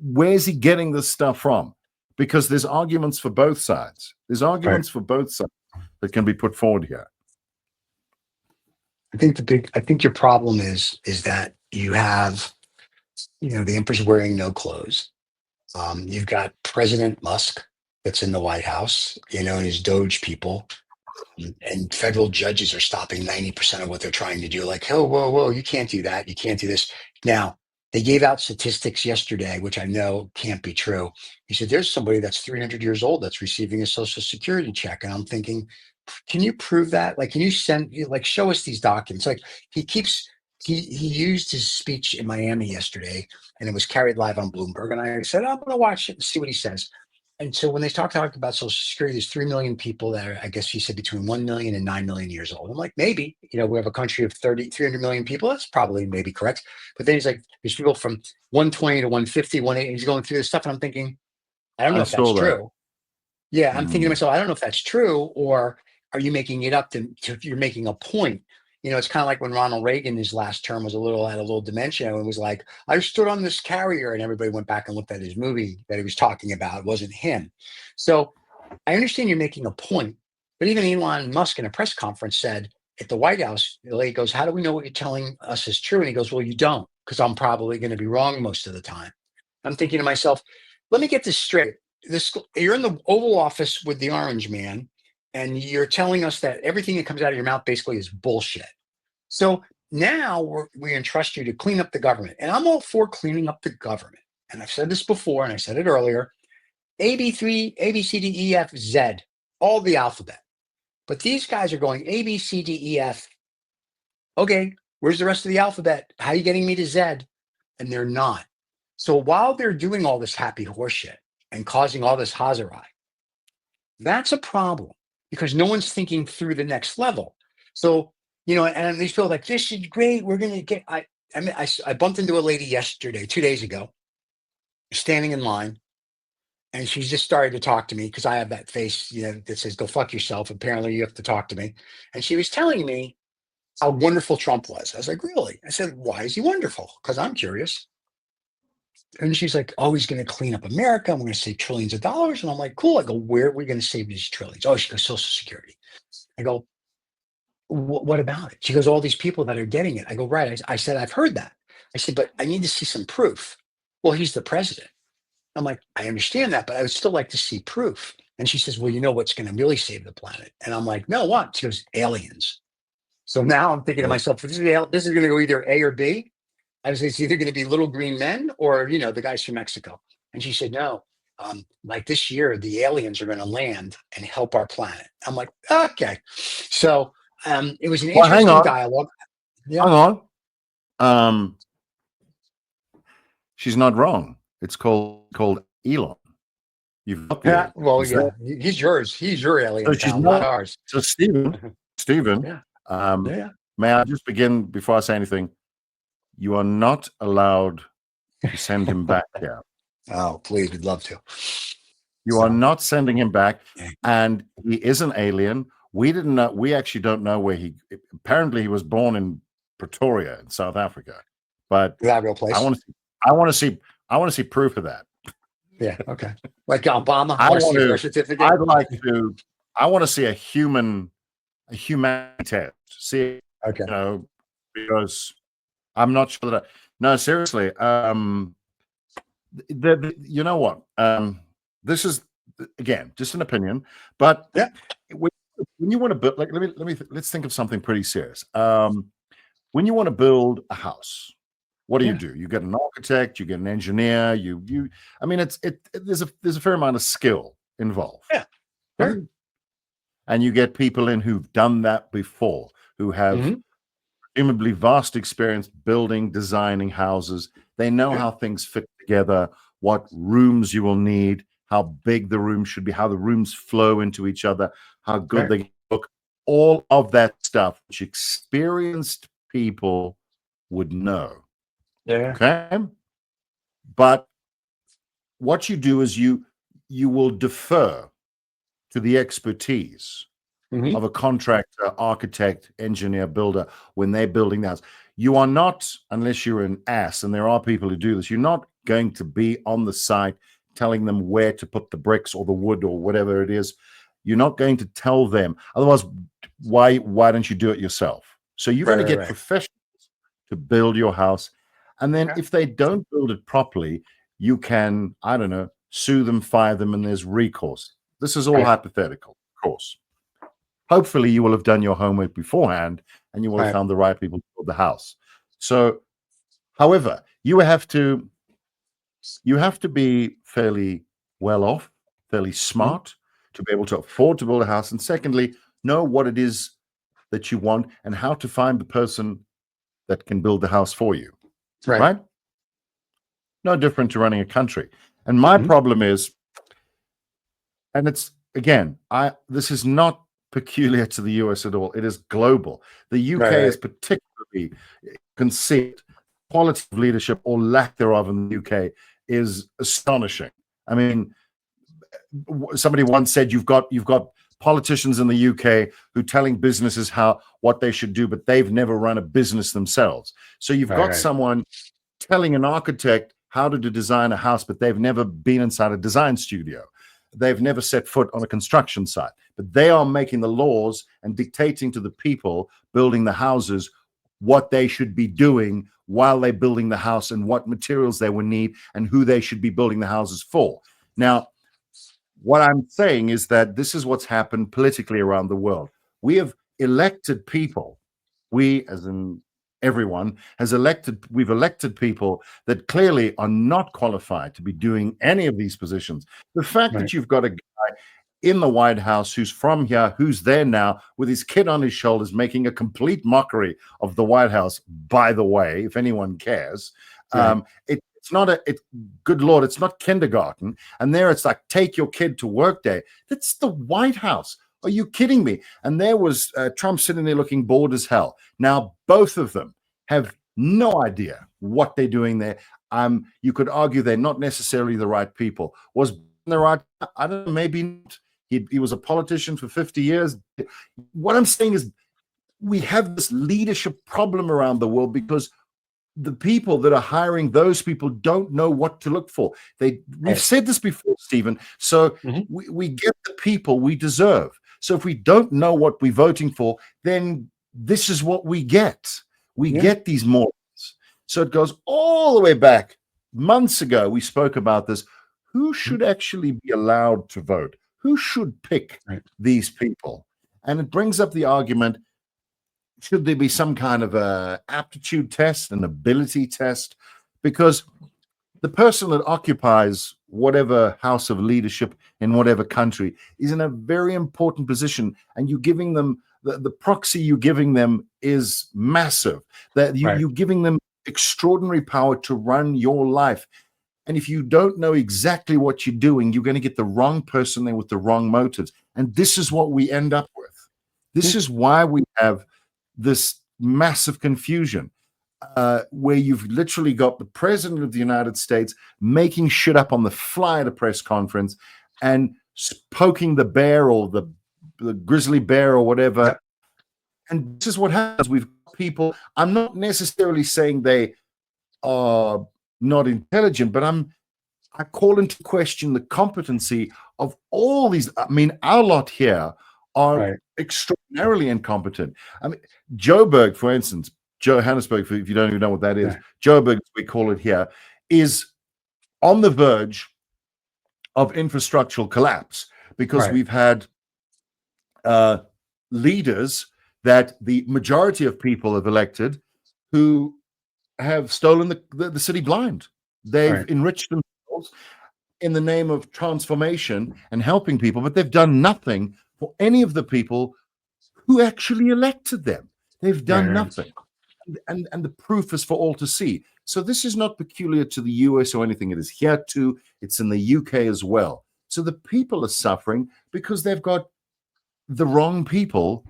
Where's he getting this stuff from? Because there's arguments for both sides. There's arguments for both sides that can be put forward here. I think your problem is that you have, the emperor's wearing no clothes. You've got President Musk that's in the White House, and his Doge people. And federal judges are stopping 90% of what they're trying to do. Like, oh, whoa, you can't do that. You can't do this. Now, they gave out statistics yesterday, which I know can't be true. He said, there's somebody that's 300 years old that's receiving a Social Security check. And I'm thinking, can you prove that? Like, can you show us these documents? Like, he used his speech in Miami yesterday, and it was carried live on Bloomberg. And I said, I'm going to watch it and see what he says. And so when they talk about Social Security, there's 3 million people that are, I guess he said, between 1 million and 9 million years old. I'm like, maybe, we have a country of 300 million people. That's probably maybe correct. But then he's like, there's people from 120 to 150, 180. He's going through this stuff. And I'm thinking, I don't know if that's true. Yeah, I'm thinking to myself, I don't know if that's true, or are you making it up you're making a point? it's kind of like when Ronald Reagan, his last term, had a little dementia and was like, I stood on this carrier, and everybody went back and looked at his movie that he was talking about. It wasn't him. So I understand you're making a point, but even Elon Musk in a press conference said at the White House, the lady goes, how do we know what you're telling us is true? And he goes, well, you don't, because I'm probably going to be wrong most of the time. I'm thinking to myself, let me get this straight. You're in the Oval Office with the orange man, and you're telling us that everything that comes out of your mouth basically is bullshit. So now we entrust you to clean up the government. And I'm all for cleaning up the government. And I've said this before, and I said it earlier, AB3, A, B, C, D, E, F, Z, all the alphabet. But these guys are going A, B, C, D, E, F. Okay, where's the rest of the alphabet? How are you getting me to Z? And they're not. So while they're doing all this happy horseshit and causing all this hazarai, that's a problem because no one's thinking through the next level. So, and these people are like, this is great. We're going to get, I bumped into a lady yesterday, 2 days ago, standing in line. And she just started to talk to me because I have that face, that says, go fuck yourself. Apparently you have to talk to me. And she was telling me how wonderful Trump was. I was like, really? I said, why is he wonderful? Because I'm curious. And she's like, oh, he's going to clean up America. I'm going to save trillions of dollars. And I'm like, cool. I go, where are we going to save these trillions? Oh, she goes, Social Security. I go, what about it? She goes, all these people that are getting it. I go, right. I said, I've heard that. I said, but I need to see some proof. Well, he's the president. I'm like, I understand that, but I would still like to see proof. And she says, well, you know what's going to really save the planet? And I'm like, no, what? She goes, aliens. So now I'm thinking to myself, this is going to go either A or B. I was it's either going to be little green men or, the guys from Mexico. And she said, no, like this year, the aliens are going to land and help our planet. I'm like, okay. So it was an interesting dialogue. Yeah. Hang on. She's not wrong. It's called Elon. You've got yeah. Well, yeah. He's yours. He's your alien. So she's not ours. So Stephen. Yeah. May I just begin before I say anything? You are not allowed to send him back here. Oh, please, we'd love to. You are not sending him back, and he is an alien. We didn't know. We actually don't know where apparently he was born in Pretoria in South Africa, but that real place. I want to see proof of that. Yeah. Okay. Like Obama. I want to see a human test. See. Okay. Because I'm not sure that. No, seriously. You know what? This is again just an opinion, but yeah. When you want to build, like, let's think of something pretty serious. When you want to build a house, what do? You get an architect, you get an engineer, I mean, there's a fair amount of skill involved. Yeah. Sure. And you get people in who've done that before, who have presumably vast experience building, designing houses. They know how things fit together, what rooms you will need, how big the room should be, how the rooms flow into each other, how good they look, all of that stuff which experienced people would know. Yeah. Okay. But what you do is you will defer to the expertise of a contractor, architect, engineer, builder when they're building the house. You are not, unless you're an ass, and there are people who do this, you're not going to be on the site telling them where to put the bricks or the wood or whatever it is. You're not going to tell them. Otherwise, why don't you do it yourself? So you're going to get professionals to build your house. And then if they don't build it properly, you can, I don't know, sue them, fire them, and there's recourse. This is all hypothetical, of course. Hopefully you will have done your homework beforehand and you will have found the right people to build the house. So, however, you have to be fairly well off, fairly smart to be able to afford to build a house. And secondly, know what it is that you want and how to find the person that can build the house for you. Right? No different to running a country. And my problem is, and it's, again, this is not peculiar to the US at all. It is global. The UK is particularly conceived. Quality of leadership or lack thereof in the UK is astonishing. I mean, somebody once said you've got politicians in the UK who telling businesses what they should do, but they've never run a business themselves. So you've got someone telling an architect how to design a house, but they've never been inside a design studio. They've never set foot on a construction site, but they are making the laws and dictating to the people building the houses what they should be doing while they're building the house and what materials they will need and who they should be building the houses for. Now, what I'm saying is that this is what's happened politically around the world. We have elected people. We, as in everyone, we've elected people that clearly are not qualified to be doing any of these positions. The fact that you've got a guy in the White House who's from here, who's there now with his kid on his shoulders, making a complete mockery of the White House, by the way, if anyone cares. It's not good Lord, it's not kindergarten. And there it's like, take your kid to work day. That's the White House. Are you kidding me? And there was Trump sitting there looking bored as hell. Now, both of them have no idea what they're doing there. You could argue they're not necessarily the right people. Was the right? I don't know, maybe not. He was a politician for 50 years. What I'm saying is we have this leadership problem around the world because the people that are hiring those people don't know what to look for. We've said this before, Stephen. So we get the people we deserve. So if we don't know what we're voting for, then this is what we get. We get these morons. So it goes all the way back. Months ago, we spoke about this. Who should actually be allowed to vote? Who should pick these people? And it brings up the argument, should there be some kind of a aptitude test, an ability test? Because the person that occupies whatever house of leadership in whatever country is in a very important position, and you're giving them the proxy you're giving them is massive. That you're giving them extraordinary power to run your life. And if you don't know exactly what you're doing, you're going to get the wrong person there with the wrong motives. And this is what we end up with. This is why we have this massive confusion where you've literally got the president of the United States making shit up on the fly at a press conference and poking the bear or the grizzly bear or whatever. And this is what happens. We've got people, I'm not necessarily saying they are not intelligent, but I call into question the competency of all these. I mean, our lot here are extraordinarily incompetent. I mean, Joburg, for instance, Johannesburg, if you don't even know what that is, Joburg, as we call it here, is on the verge of infrastructural collapse because we've had leaders that the majority of people have elected who have stolen the city blind. They've enriched themselves in the name of transformation and helping people, but they've done nothing for any of the people who actually elected them. They've done nothing. And the proof is for all to see. So this is not peculiar to the US or anything. It is here too. It's in the UK as well. So the people are suffering because they've got the wrong people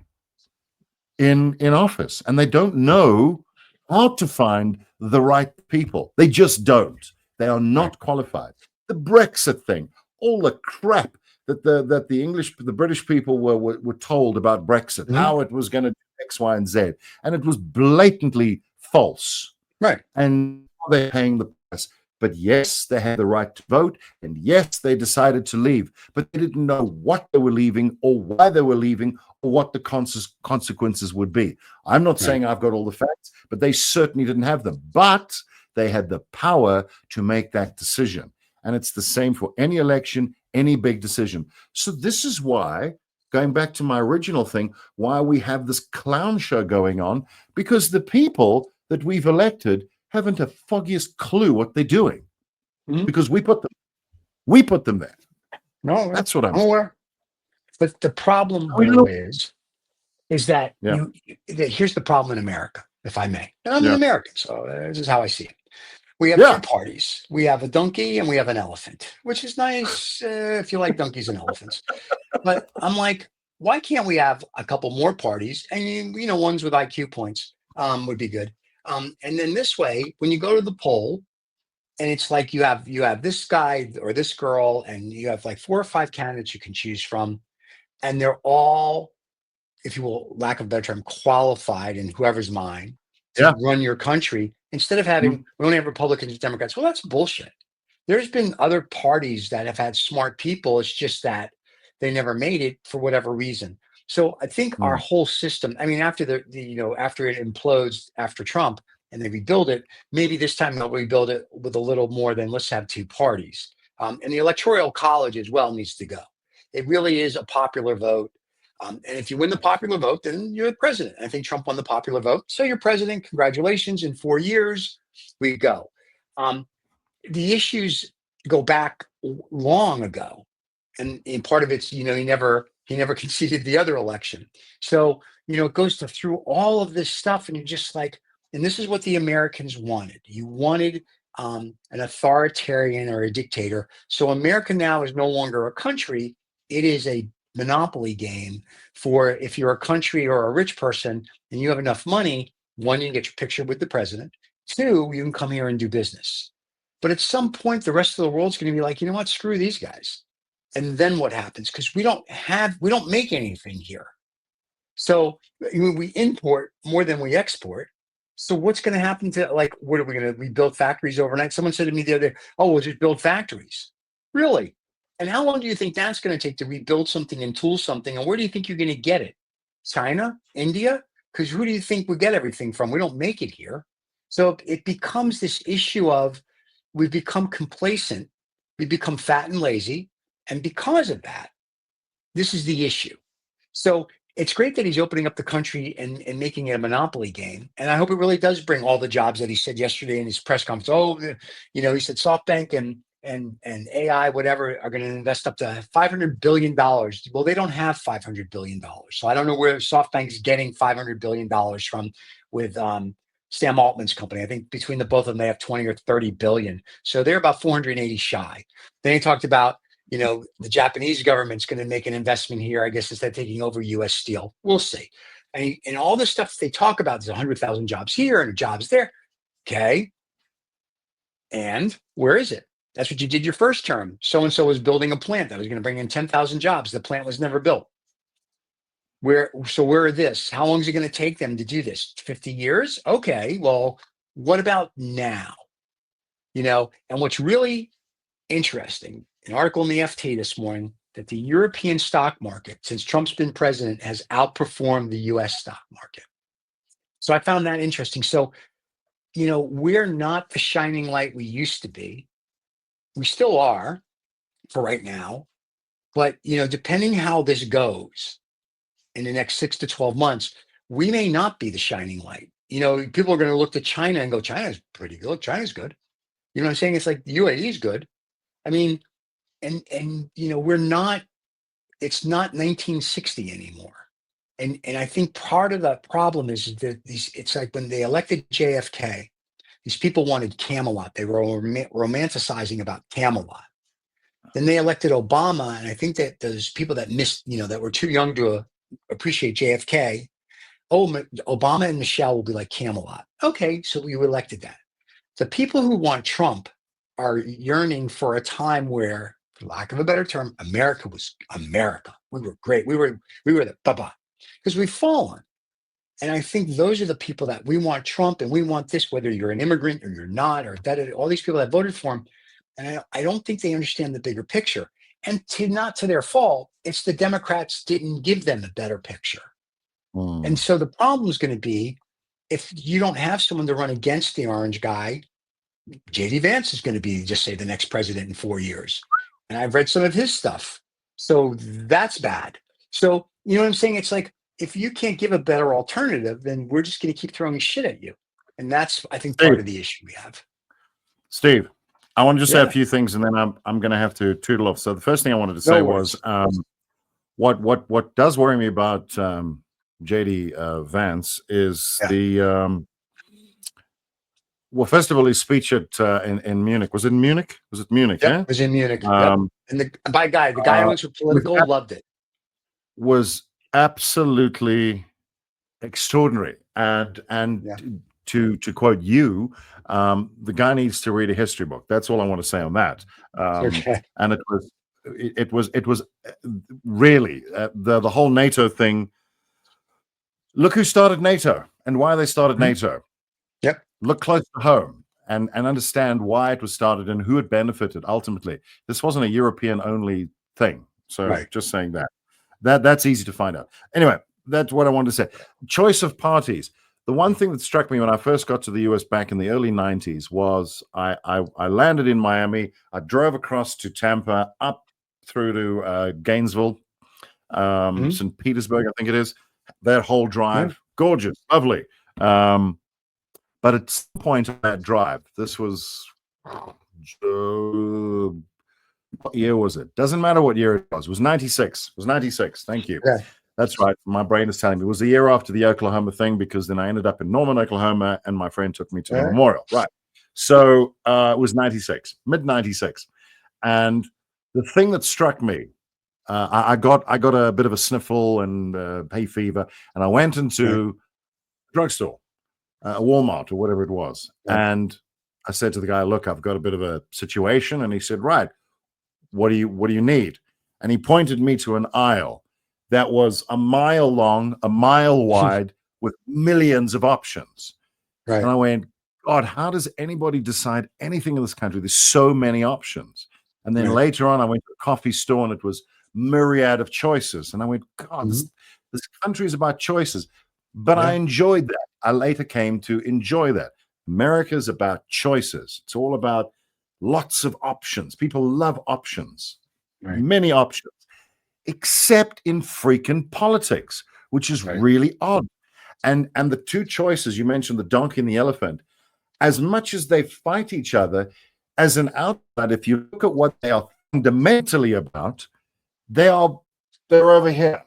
in office, and they don't know how to find the right people. They just don't. They are not qualified. The Brexit thing, all the crap that the British people were told about Brexit, how it was going to do X, Y, and Z, and it was blatantly false. And they're paying the price. But yes, they had the right to vote, and yes, they decided to leave, but they didn't know what they were leaving or why they were leaving or what the consequences would be. I'm not saying I've got all the facts, but they certainly didn't have them. But they had the power to make that decision. And it's the same for any election, any big decision. So this is why, going back to my original thing, why we have this clown show going on, because the people that we've elected haven't a foggiest clue what they're doing because we put them there. No, that's what I'm aware. But the problem though is that here's the problem in America, if I may. And I'm an American, so this is how I see it. We have two parties. We have a donkey and we have an elephant, which is nice if you like donkeys and elephants. But I'm like, why can't we have a couple more parties? And you know, ones with IQ points would be good. And then this way, when you go to the poll, and it's like you have this guy or this girl, and you have like 4 or 5 candidates you can choose from. and they're all, if you will, lack of a better term, qualified in whoever's mind to Yeah. run your country, instead of having, we only have Republicans and Democrats. Well, that's bullshit. There's been other parties that have had smart people. It's just that they never made it for whatever reason. So I think our whole system, I mean, after after it implodes after Trump and they rebuild it, maybe this time they'll rebuild it with a little more than let's have two parties. And the electoral college as well needs to go. It really is a popular vote. And if you win the popular vote, then you're the president. I think Trump won the popular vote. So you're president. Congratulations. In 4 years, we go. The issues go back long ago. And part of it's, he never conceded the other election. So, it goes through all of this stuff. And you're just like, and this is what the Americans wanted. You wanted an authoritarian or a dictator. So America now is no longer a country. It is a monopoly game for, if you're a country or a rich person and you have enough money, one, you can get your picture with the president. Two, you can come here and do business. But at some point, the rest of the world's going to be like, you know what, screw these guys. And then what happens? Because we don't make anything here. So we import more than we export. So what's going to happen to, like, what are we going to rebuild factories overnight? Someone said to me the other day, oh, we'll just build factories. Really? And how long do you think that's going to take to rebuild something and tool something? And where do you think you're going to get it? China? India? Because who do you think we get everything from? We don't make it here. So it becomes this issue of, we've become complacent, we become fat and lazy, and because of that, this is the issue. So it's great that he's opening up the country and making it a monopoly game, and I hope it really does bring all the jobs that he said yesterday in his press conference. Oh, he said SoftBank and AI, whatever, are going to invest up to $500 billion. Well, they don't have $500 billion, so I don't know where SoftBank's getting $500 billion from with Sam Altman's company. I think between the both of them, they have 20 or 30 billion. So they're about 480 shy. Then he talked about, the Japanese government's going to make an investment here, I guess, instead of taking over U.S. Steel. We'll see. And all the stuff they talk about, there's 100,000 jobs here and jobs there. Okay. And where is it? That's what you did your first term. So-and-so was building a plant that was going to bring in 10,000 jobs. The plant was never built. Where are this? How long is it going to take them to do this? 50 years? Okay, well, what about now? And what's really interesting, an article in the FT this morning, that the European stock market, since Trump's been president, has outperformed the US stock market. So I found that interesting. So, we're not the shining light we used to be. We still are for right now. But, depending how this goes, in the next 6 to 12 months, we may not be the shining light. People are going to look to China and go, China's pretty good. China's good. You know what I'm saying? It's like the UAE is good. I mean, and we're not, it's not 1960 anymore. And I think part of the problem is that it's like when they elected JFK, these people wanted Camelot. They were romanticizing about Camelot. Then they elected Obama. And I think that those people that missed, that were too young to appreciate JFK. Oh, Obama and Michelle will be like Camelot. Okay, so we elected that. The people who want Trump are yearning for a time where, for lack of a better term, America was America. We were great. We were the baba, because we've fallen. And I think those are the people that we want Trump, and we want this, whether you're an immigrant or you're not, or that, all these people that voted for him. And I don't think they understand the bigger picture. And not to their fault, it's the Democrats didn't give them a better picture. And so the problem is going to be, if you don't have someone to run against the orange guy, J.D. Vance is going to be, just say, the next president in 4 years. And I've read some of his stuff. So that's bad. So, you know what I'm saying? It's like, if you can't give a better alternative, then we're just going to keep throwing shit at you. And that's, I think, part of the issue we have. Steve, I want to just say a few things, and then I'm going to have to tootle off. So the first thing I wanted to say was, what does worry me about J.D. Vance is well, first of all, his speech at in Munich. Was it in Munich? Was it Munich? Yep, yeah, it was in Munich. And the guy who went to political loved it. Was absolutely extraordinary. And to quote you, the guy needs to read a history book. That's all I want to say on that. Okay. And it was really the whole NATO thing. Look who started NATO and why they started NATO. Yep. Look close to home and understand why it was started and who it benefited ultimately. This wasn't a European only thing. So just saying that's easy to find out. Anyway, that's what I wanted to say. Choice of parties. The one thing that struck me when I first got to the US back in the early 90s was I landed in Miami. I drove across to Tampa, up through to Gainesville, St. Petersburg, I think it is. That whole drive, gorgeous, lovely. But at some point on that drive, this was, what year was it? Doesn't matter what year it was. It was 96. It was 96. Thank you. Yeah. That's right. My brain is telling me it was the year after the Oklahoma thing, because then I ended up in Norman, Oklahoma, and my friend took me to the memorial. Right. So it was 96, mid 96. And the thing that struck me, I got a bit of a sniffle and hay fever, and I went into a drugstore, a Walmart or whatever it was. And I said to the guy, look, I've got a bit of a situation. And he said, right, what do you need? And he pointed me to an aisle that was a mile long, a mile wide, with millions of options. Right. And I went, God, how does anybody decide anything in this country? There's so many options. And then later on, I went to a coffee store and it was myriad of choices. And I went, God, this country is about choices. But I enjoyed that. I later came to enjoy that. America's about choices. It's all about lots of options. People love options, many options, except in freaking politics, which is really odd. And the two choices, you mentioned the donkey and the elephant, as much as they fight each other, as an outside, if you look at what they are fundamentally about, they're over here.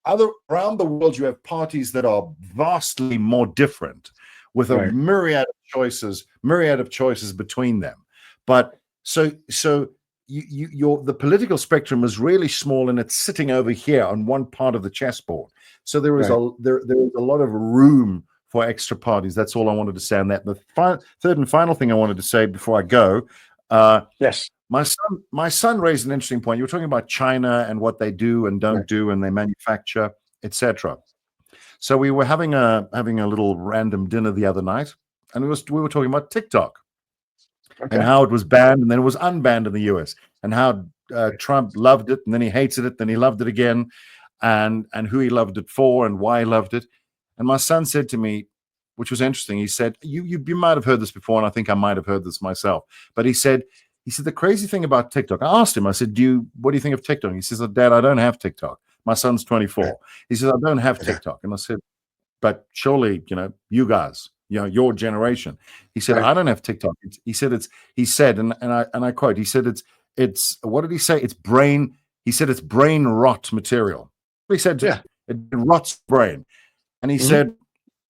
Around the world, you have parties that are vastly more different, with a myriad of choices between them. But so the political spectrum is really small, and it's sitting over here on one part of the chessboard. So there is there is a lot of room for extra parties. That's all I wanted to say on that. The third and final thing I wanted to say before I go. My son raised an interesting point. You were talking about China and what they do and don't do, and they manufacture, etc. So we were having a little random dinner the other night, and we were talking about TikTok and how it was banned and then it was unbanned in the US, and how Trump loved it and then he hated it, then he loved it again, and who he loved it for and why he loved it. And my son said to me, which was interesting, he said, you might have heard this before, and I think I might have heard this myself, but he said, the crazy thing about TikTok, I asked him, I said, what do you think of TikTok? He says, Dad, I don't have TikTok. My son's 24. He says, I don't have TikTok. And I said, but surely, you guys, your generation. He said, I don't have TikTok. He said, and I quote, he said, it's, what did he say? It's brain rot material. He said, it rots brain. And he said,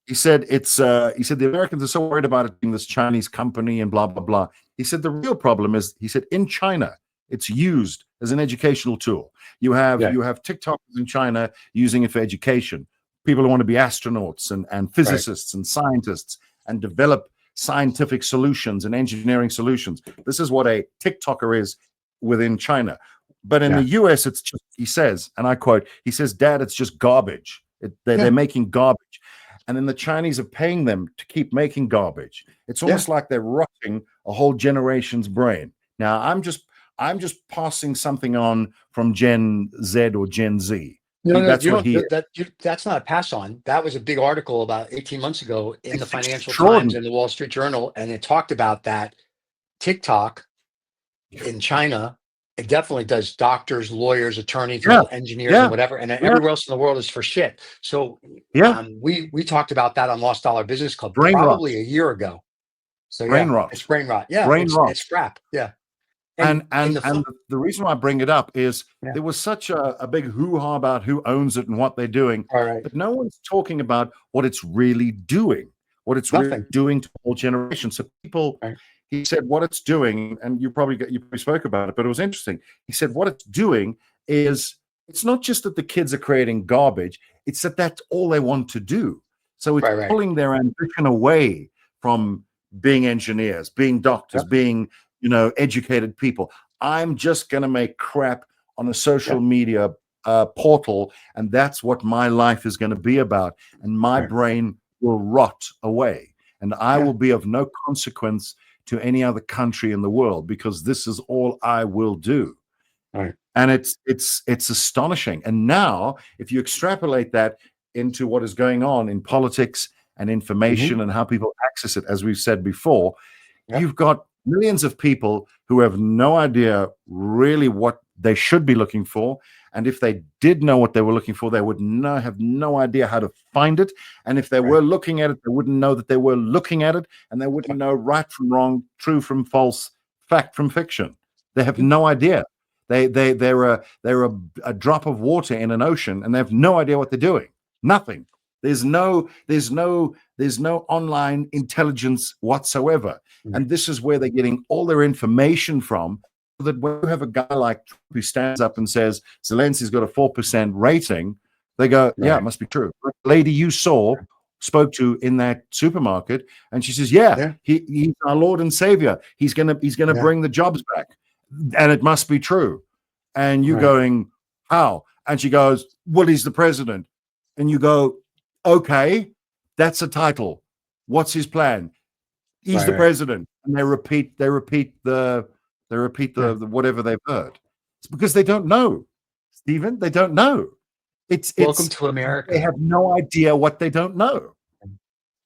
the Americans are so worried about it being this Chinese company and blah, blah, blah. He said, the real problem is, he said, in China, it's used as an educational tool. You have TikTokers in China using it for education. People who want to be astronauts and physicists and scientists and develop scientific solutions and engineering solutions. This is what a TikToker is within China. But in the US, it's just, he says, and I quote, he says, Dad, it's just garbage. They're making garbage. And then the Chinese are paying them to keep making garbage. It's almost like they're rotting a whole generation's brain. Now, I'm just passing something on from Gen Z or Gen Z. That's not a pass on. That was a big article about 18 months ago in the Financial Times and the Wall Street Journal, and it talked about that TikTok in China. It definitely does doctors, lawyers, attorneys, engineers, and whatever, and everywhere else in the world is for shit. So we talked about that on Lost Dollar Business Club probably a year ago. So brain rot. It's brain rot. Yeah, it's crap. Yeah. And the reason why I bring it up is there was such a big hoo-ha about who owns it and what they're doing, but no one's talking about what it's really doing, really doing to the whole generation. So people. He said what it's doing, and you probably spoke about it, but it was interesting. He said what it's doing is, it's not just that the kids are creating garbage, it's that that's all they want to do. So it's pulling their ambition away from being engineers, being doctors, being educated people. I'm just going to make crap on a social media portal, and that's what my life is going to be about. And my brain will rot away, and I will be of no consequence to any other country in the world, because this is all I will do. Right. And it's astonishing. And now, if you extrapolate that into what is going on in politics and information and how people access it, as we've said before, you've got millions of people who have no idea really what they should be looking for. And if they did know what they were looking for, they would have no idea how to find it. And if they were looking at it, they wouldn't know that they were looking at it, and they wouldn't know right from wrong, true from false, fact from fiction. They have no idea. They're a drop of water in an ocean, and they have no idea what they're doing. Nothing. There's no online intelligence whatsoever. And this is where they're getting all their information from. So that when you have a guy like Trump who stands up and says Zelensky's got a 4% rating, they go, yeah, it must be true. The lady you spoke to in that supermarket, and she says, he's our Lord and Savior. He's gonna bring the jobs back, and it must be true. And you going, how? And she goes, well, he's the president. And you go, okay, that's a title. What's his plan? He's the president. And they repeat the whatever they've heard. It's because they don't know, Stephen. They don't know. Welcome to America. They have no idea what they don't know.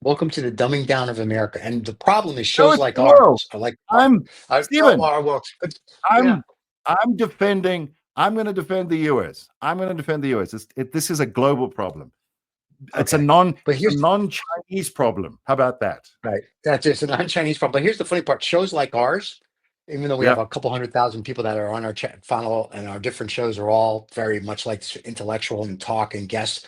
Welcome to the dumbing down of America. And the problem is shows like ours are like Stephen. Our world. I'm going to defend the US. I'm going to defend the US. This is a global problem. It's a non-Chinese problem. How about that? Right. That's just a non-Chinese problem. But here's the funny part. Shows like ours, even though we have a couple 100,000 people that are on our chat funnel, and our different shows are all very much like intellectual and talk and guests,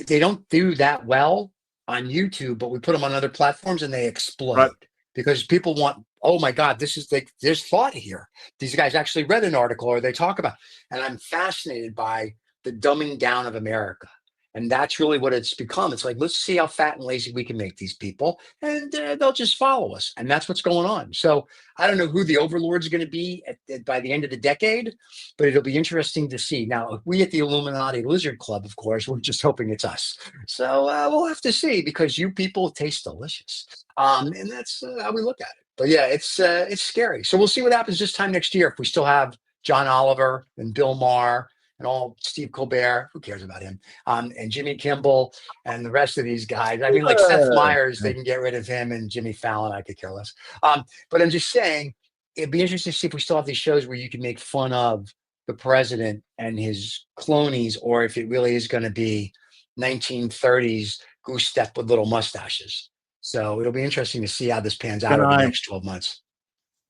they don't do that well on YouTube, but we put them on other platforms and they explode because people want, oh my God, there's thought here. These guys actually read an article or they talk about, and I'm fascinated by the dumbing down of America. And that's really what it's become. It's like, let's see how fat and lazy we can make these people, and they'll just follow us. And that's what's going on. So I don't know who the overlord's going to be by the end of the decade, but it'll be interesting to see. Now, we at the Illuminati Lizard Club, of course, we're just hoping it's us. So we'll have to see, because you people taste delicious. And that's how we look at it. But yeah, it's scary. So we'll see what happens this time next year if we still have John Oliver and Bill Maher and all Steve Colbert, who cares about him, and Jimmy Kimmel and the rest of these guys. I mean, like Seth Meyers, they can get rid of him, and Jimmy Fallon, I could care less. But I'm just saying, it'd be interesting to see if we still have these shows where you can make fun of the president and his cronies, or if it really is going to be 1930s goose step with little mustaches. So it'll be interesting to see how this pans out over the next 12 months.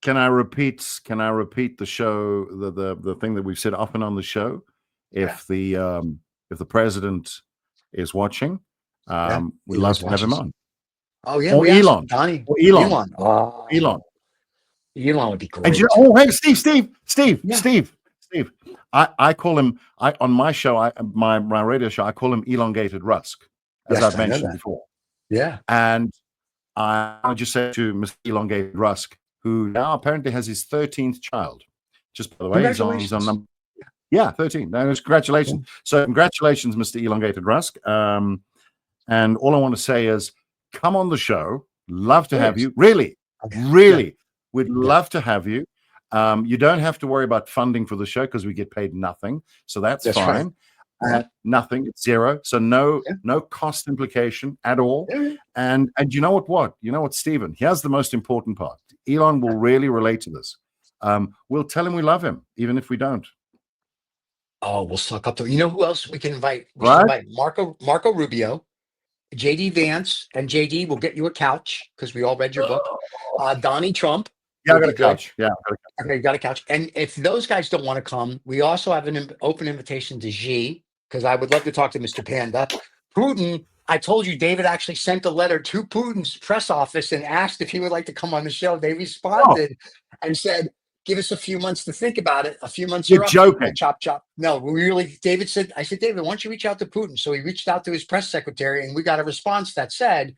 Can I repeat the show, the thing that we've said often on the show? If the president is watching, we'd love to have him on. Oh yeah, or Elon. Elon. Elon would be great. And hey, Steve. I call him on my show, my radio show. I call him elongated Rusk, as I've mentioned before. Yeah. And I just said to Mr. Elongated Rusk, who now apparently has his 13th child. Just by the way, he's on number. Yeah, 13. No, congratulations. Yeah. So congratulations, Mr. Elongated Rusk. And all I want to say is, come on the show. Love to have you. Really. We'd love to have you. You don't have to worry about funding for the show because we get paid nothing. So that's fine. Right. Nothing. It's zero. So no cost implication at all. Yeah. And you know what? You know what, Stephen? Here's the most important part. Elon will really relate to this. We'll tell him we love him, even if we don't. Oh, we'll suck up to. You know who else we can invite? We should invite Marco Rubio, JD Vance, and JD will get you a couch because we all read your book. Donnie Trump. Yeah, I got a couch. Yeah. Okay, you got a couch. And if those guys don't want to come, we also have an open invitation to Xi, because I would love to talk to Mr. Panda. Putin, I told you, David actually sent a letter to Putin's press office and asked if he would like to come on the show. They responded and said, give us a few months to think about it. A few months. You're joking. Chop. No, David said, I said, David, why don't you reach out to Putin? So he reached out to his press secretary, and we got a response that said,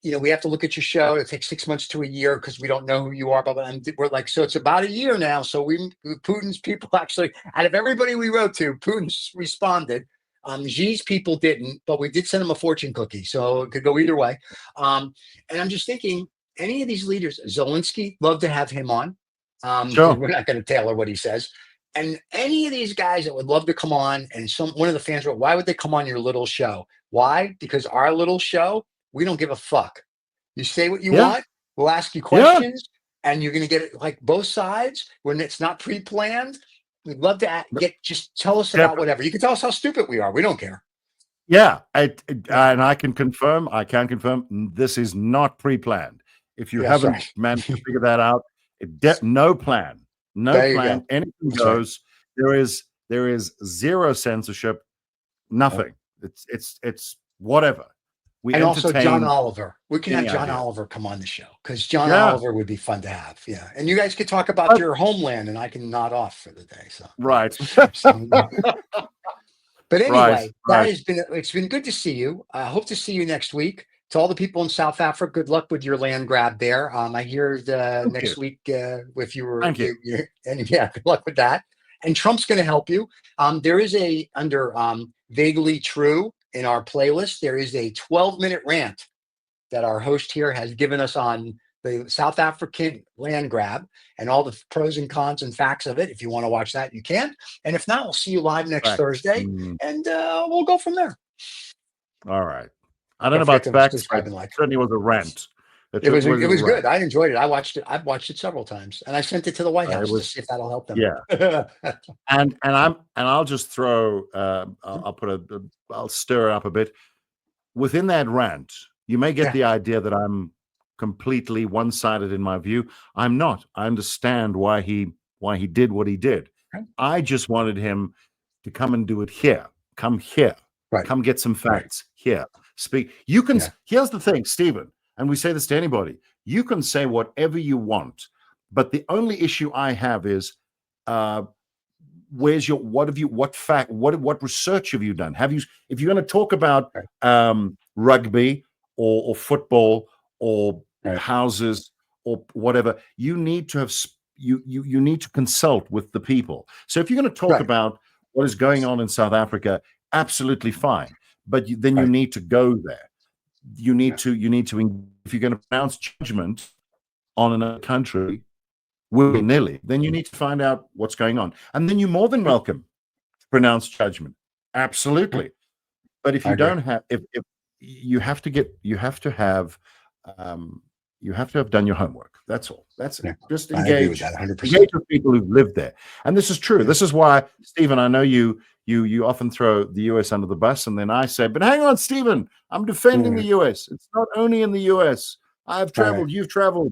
we have to look at your show. It takes 6 months to a year because we don't know who you are. But we're like, so it's about a year now. So Putin's people actually, out of everybody we wrote to, Putin's responded. Xi's people didn't, but we did send him a fortune cookie. So it could go either way. And I'm just thinking, any of these leaders, Zelensky, love to have him on. Sure. We're not going to tailor what he says. And any of these guys that would love to come on, and one of the fans wrote, why would they come on your little show? Why? Because our little show, we don't give a fuck. You say what you want, we'll ask you questions, and you're going to get it like both sides when it's not pre-planned. We'd love to just tell us about whatever. You can tell us how stupid we are. We don't care. Yeah, and I can confirm, this is not pre-planned. If you haven't managed to figure that out, no plan. Anything goes. Right. There is zero censorship. Nothing. It's whatever. And also John Oliver. We can have John Oliver come on the show because John Oliver would be fun to have. Yeah, and you guys could talk about your homeland, and I can nod off for the day. So right. But anyway, it's been good to see you. I hope to see you next week. To all the people in South Africa, good luck with your land grab there. I hear next week if you were, and good luck with that. And Trump's going to help you. There is under Vaguely True in our playlist, there is a 12-minute rant that our host here has given us on the South African land grab and all the pros and cons and facts of it. If you want to watch that, you can. And if not, we'll see you live next Thursday, and we'll go from there. All right. I don't know about facts, but it certainly was a rant. It was good. I enjoyed it. I watched it. I've watched it several times, and I sent it to the White House to see if that'll help them. Yeah. and I'll just throw. I'll stir it up a bit. Within that rant, you may get the idea that I'm completely one-sided in my view. I'm not. I understand why he did what he did. Right. I just wanted him to come and do it here. Come here. Right. Come get some facts here. Speak. You can. Here's the thing, Stephen, and we say this to anybody. You can say whatever you want, but the only issue I have is, what research have you done? If you're going to talk about rugby or football or houses or whatever, you need to have you need to consult with the people. So if you're going to talk about what is going on in South Africa, absolutely fine. But then you need to go there. You need to, if you're going to pronounce judgment on another country willy-nilly, then you need to find out what's going on. And then you're more than welcome to pronounce judgment. Absolutely. But if you don't have, if you have to have done your homework. That's all. That's it. Just engage with people who've lived there. And this is true. This is why, Stephen, I know you often throw the US under the bus, and then I say, but hang on, Stephen, I'm defending the US. It's not only in the US. I've traveled, you've traveled.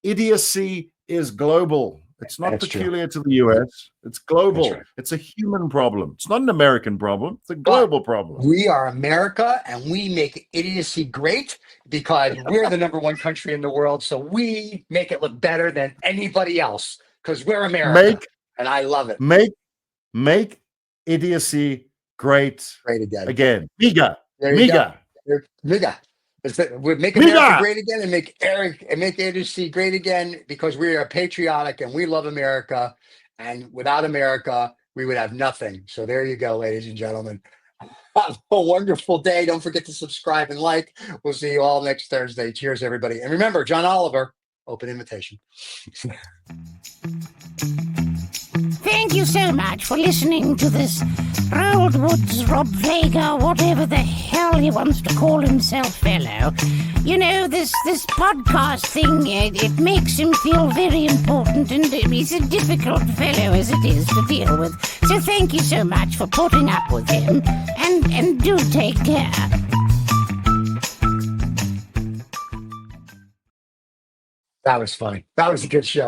Idiocy is global. It's not peculiar to the US. It's global. It's a human problem. It's not an American problem. It's a global problem. We are America, and we make idiocy great because we're the number one country in the world. So we make it look better than anybody else because we're America. And I love it. Make idiocy great again. Vega. We make America great again and make idiocy great again because we are patriotic and we love America. And without America, we would have nothing. So there you go, ladies and gentlemen. Have a wonderful day. Don't forget to subscribe and like. We'll see you all next Thursday. Cheers, everybody. And remember, John Oliver, open invitation. Thank you so much for listening to this Rolled Woods Robb Vega, whatever the hell he wants to call himself, fellow. You know, this podcast thing, it makes him feel very important, and he's a difficult fellow as it is to deal with. So thank you so much for putting up with him, and do take care. That was funny. That was a good show.